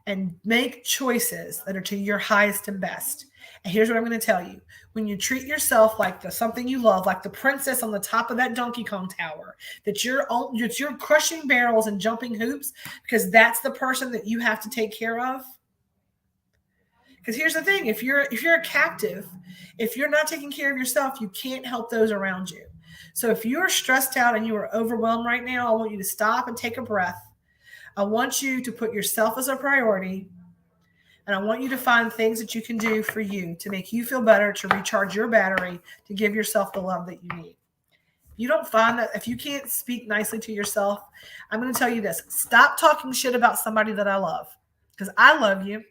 And make choices that are to your highest and best. And here's what I'm going to tell you. When you treat yourself like something you love, like the princess on the top of that Donkey Kong tower, that you're crushing barrels and jumping hoops, because that's the person that you have to take care of. Because here's the thing, if you're a captive, if you're not taking care of yourself, you can't help those around you. So if you're stressed out and you are overwhelmed right now, I want you to stop and take a breath. I want you to put yourself as a priority, and I want you to find things that you can do for you to make you feel better, to recharge your battery, to give yourself the love that you need. You don't find that, if you can't speak nicely to yourself, I'm going to tell you this. Stop talking shit about somebody that I love, because I love you.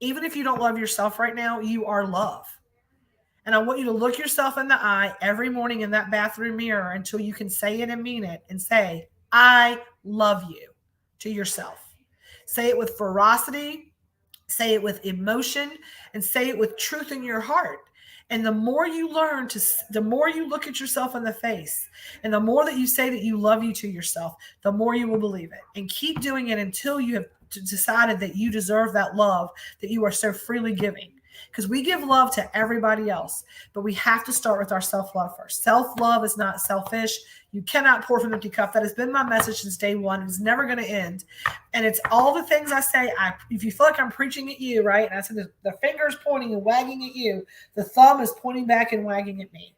Even if you don't love yourself right now, you are love. And I want you to look yourself in the eye every morning in that bathroom mirror until you can say it and mean it and say, I love you, to yourself. Say it with ferocity, say it with emotion, and say it with truth in your heart. And the more you learn the more you look at yourself in the face, and the more that you say that you love you to yourself, the more you will believe it. And keep doing it until you have decided that you deserve that love that you are so freely giving. Because we give love to everybody else, but we have to start with our self-love first. Self-love is not selfish. You cannot pour from an empty cup. That has been my message since day one. It's never going to end. And it's all the things I say. If you feel like I'm preaching at you, right? And I said the finger is pointing and wagging at you. The thumb is pointing back and wagging at me.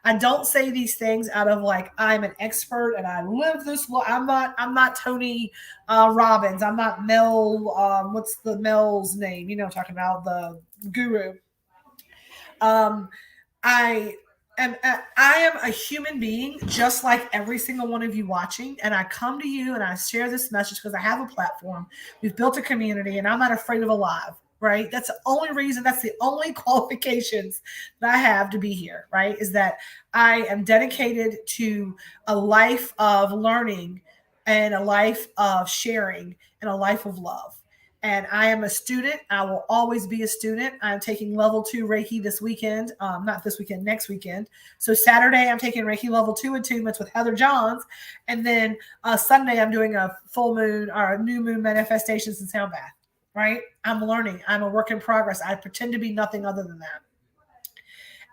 I don't say these things out of like, I'm an expert and I live this. I'm not Tony Robbins. I'm not Mel. What's the Mel's name? You know, talking about the guru. I am a human being just like every single one of you watching. And I come to you and I share this message because I have a platform. We've built a community and I'm not afraid of alive, right? That's the only reason, that's the only qualifications that I have to be here, right? Is that I am dedicated to a life of learning and a life of sharing and a life of love. And I am a student. I will always be a student. I'm taking level 2 Reiki this weekend, not this weekend, next weekend. So Saturday, I'm taking Reiki level 2 attunements with Heather Johns. And then Sunday, I'm doing a full moon or a new moon manifestations and sound bath, right? I'm learning. I'm a work in progress. I pretend to be nothing other than that.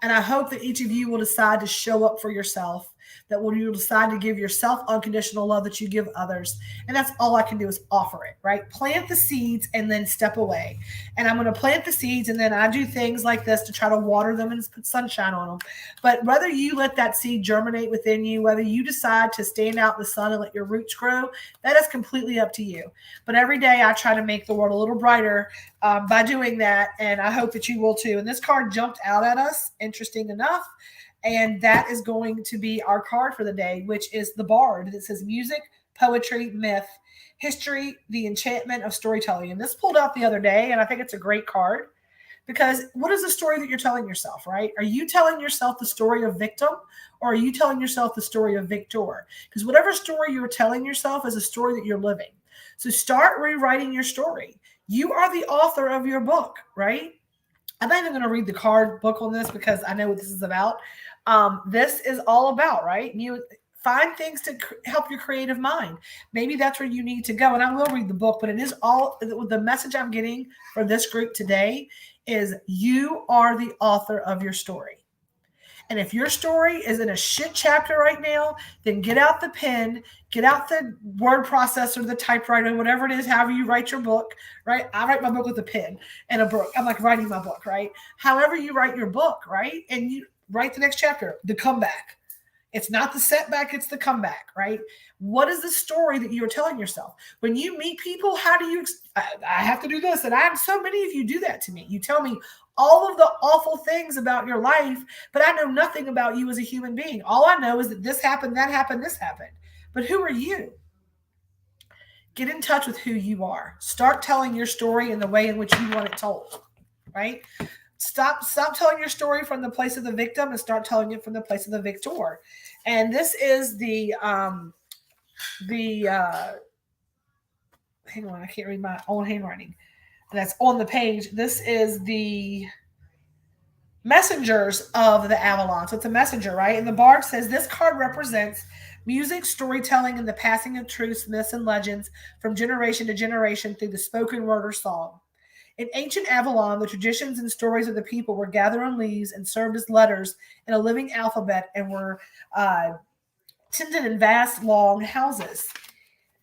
And I hope that each of you will decide to show up for yourself, that when you decide to give yourself unconditional love that you give others. And that's all I can do is offer it, right? Plant the seeds and then step away. And I'm going to plant the seeds and then I do things like this to try to water them and put sunshine on them. But whether you let that seed germinate within you, whether you decide to stand out in the sun and let your roots grow, that is completely up to you. But every day I try to make the world a little brighter by doing that. And I hope that you will too. And this card jumped out at us, interesting enough. And that is going to be our card for the day, which is the Bard that says music, poetry, myth, history, the enchantment of storytelling. And this pulled out the other day, and I think it's a great card because what is the story that you're telling yourself, right? Are you telling yourself the story of victim or are you telling yourself the story of victor? Because whatever story you're telling yourself is a story that you're living. So start rewriting your story. You are the author of your book, right? I'm not even going to read the card book on this because I know what this is about. This is all about, right? You find things to help your creative mind. Maybe that's where you need to go. And I will read the book, but it is all the message I'm getting for this group today is you are the author of your story. And if your story is in a shit chapter right now, then get out the pen, get out the word processor, the typewriter, whatever it is, however you write your book, right? I write my book with a pen and a book. I'm like writing my book, right? However you write your book, right? And you write the next chapter, the comeback. It's not the setback, it's the comeback, right? What is the story that you're telling yourself? When you meet people, how do you, I have to do this. And I have so many of you do that to me. You tell me all of the awful things about your life, but I know nothing about you as a human being. All I know is that this happened, that happened, this happened. But who are you? Get in touch with who you are. Start telling your story in the way in which you want it told, right? Stop telling your story from the place of the victim and start telling it from the place of the victor. And this is the hang on, I can't read my own handwriting. That's on the page. This is the messengers of the Avalon. So it's a messenger, right? And the Bard says this card represents music, storytelling, and the passing of truths, myths, and legends from generation to generation through the spoken word or song. In ancient Avalon, the traditions and stories of the people were gathered on leaves and served as letters in a living alphabet and were tended in vast, long houses.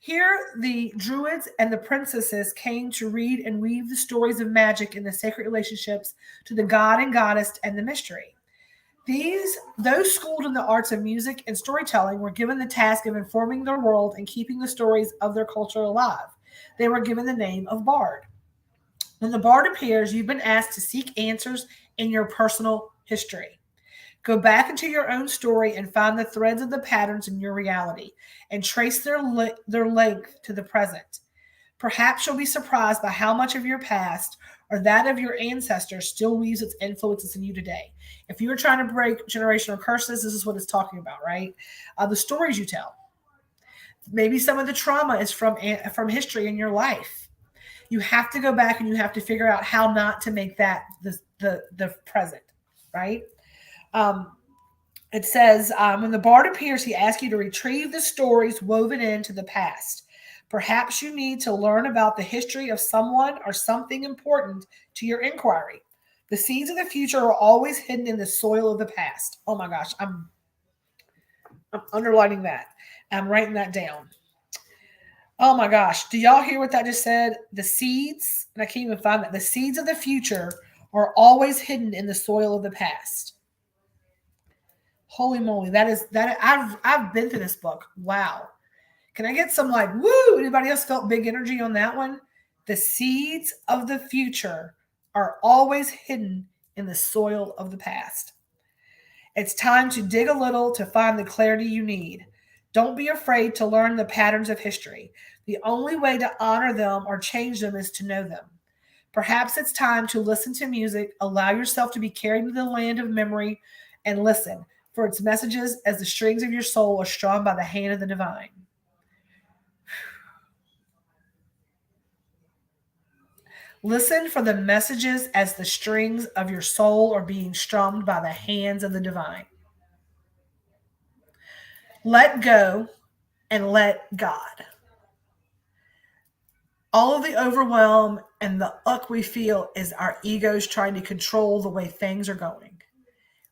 Here, the druids and the princesses came to read and weave the stories of magic and the sacred relationships to the god and goddess and the mystery. Those schooled in the arts of music and storytelling were given the task of informing their world and keeping the stories of their culture alive. They were given the name of Bard. When the Bard appears, you've been asked to seek answers in your personal history. Go back into your own story and find the threads of the patterns in your reality and trace their length to the present. Perhaps you'll be surprised by how much of your past or that of your ancestors still weaves its influences in you today. If you were trying to break generational curses, this is what it's talking about, right? The stories you tell. Maybe some of the trauma is from history in your life. You have to go back and you have to figure out how not to make that the present, right? It says, when the Bard appears, he asks you to retrieve the stories woven into the past. Perhaps you need to learn about the history of someone or something important to your inquiry. The seeds of the future are always hidden in the soil of the past. Oh my gosh, I'm underlining that. I'm writing that down. Oh my gosh. Do y'all hear what that just said? The seeds, and I can't even find that. The seeds of the future are always hidden in the soil of the past. Holy moly. I've been to this book. Wow. Can I get some like, woo? Anybody else felt big energy on that one? The seeds of the future are always hidden in the soil of the past. It's time to dig a little to find the clarity you need. Don't be afraid to learn the patterns of history. The only way to honor them or change them is to know them. Perhaps it's time to listen to music, allow yourself to be carried to the land of memory, and listen for its messages as the strings of your soul are strung by the hand of the divine. Listen for the messages as the strings of your soul are being strummed by the hands of the divine. Let go and let God. All of the overwhelm and the uck we feel is our egos trying to control the way things are going.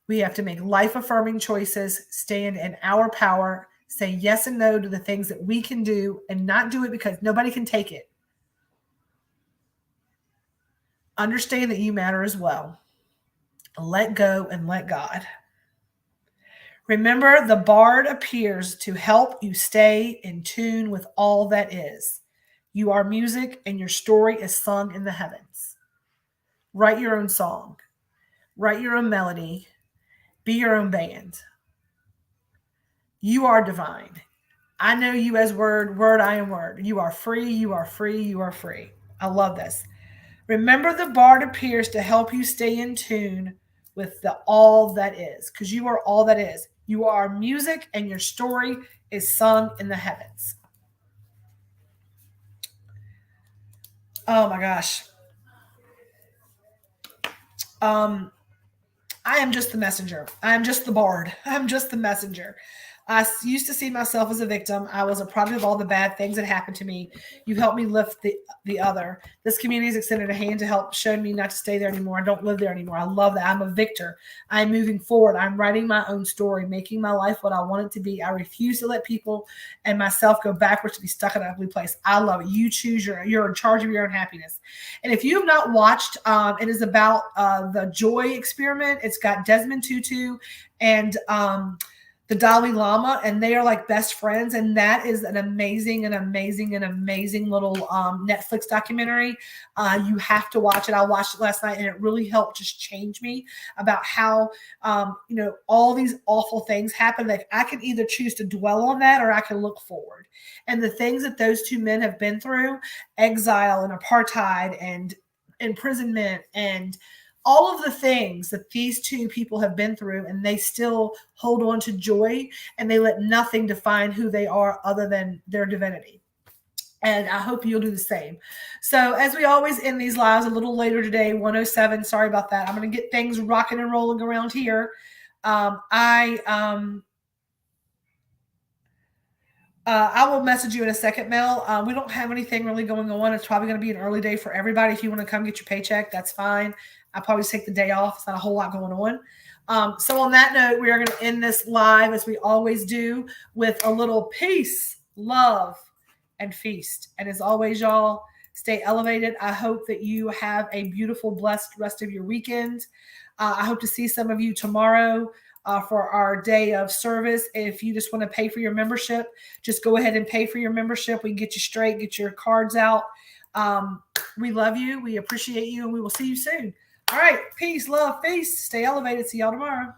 We have to make life affirming choices, stand in our power, say yes and no to the things that we can do, and not do it because nobody can take it. Understand that you matter as well. Let go and let God. Remember, the bard appears to help you stay in tune with all that is. You are music, and your story is sung in the heavens. Write your own song. Write your own melody. Be your own band. You are divine. I know you as word, word, I am word. You are free, you are free, you are free. I love this. Remember, the bard appears to help you stay in tune with the all that is, because you are all that is. You are music, and your story is sung in the heavens. Oh my gosh. I am just the messenger. I am just the bard. I'm just the messenger. I used to see myself as a victim. I was a product of all the bad things that happened to me. You helped me lift the other. This community has extended a hand to help show me not to stay there anymore. I don't live there anymore. I love that. I'm a victor. I'm moving forward. I'm writing my own story, making my life what I want it to be. I refuse to let people and myself go backwards to be stuck in an ugly place. I love it. You choose you're in charge of your own happiness. And if you have not watched, it is about the Joy Experiment. It's got Desmond Tutu and the Dalai Lama, and they are like best friends. And that is an amazing little Netflix documentary. You have to watch it. I watched it last night, and it really helped just change me about how, all these awful things happen. Like, I can either choose to dwell on that, or I can look forward. And the things that those two men have been through, exile and apartheid and imprisonment and all of the things that these two people have been through, and they still hold on to joy, and they let nothing define who they are other than their divinity. And I hope you'll do the same. So as we always end these lives a little later today, 107, sorry about that. I'm going to get things rocking and rolling around here. I will message you in a second, Mel. We don't have anything really going on. It's probably going to be an early day for everybody. If you want to come get your paycheck, that's fine. I'll probably take the day off. It's not a whole lot going on. So on that note, we are going to end this live, as we always do, with a little peace, love, and feast. And as always, y'all, stay elevated. I hope that you have a beautiful, blessed rest of your weekend. I hope to see some of you tomorrow for our day of service. If you just want to pay for your membership, just go ahead and pay for your membership. We can get you straight, get your cards out. We love you. We appreciate you, and we will see you soon. All right. Peace, love, feast. Stay elevated. See y'all tomorrow.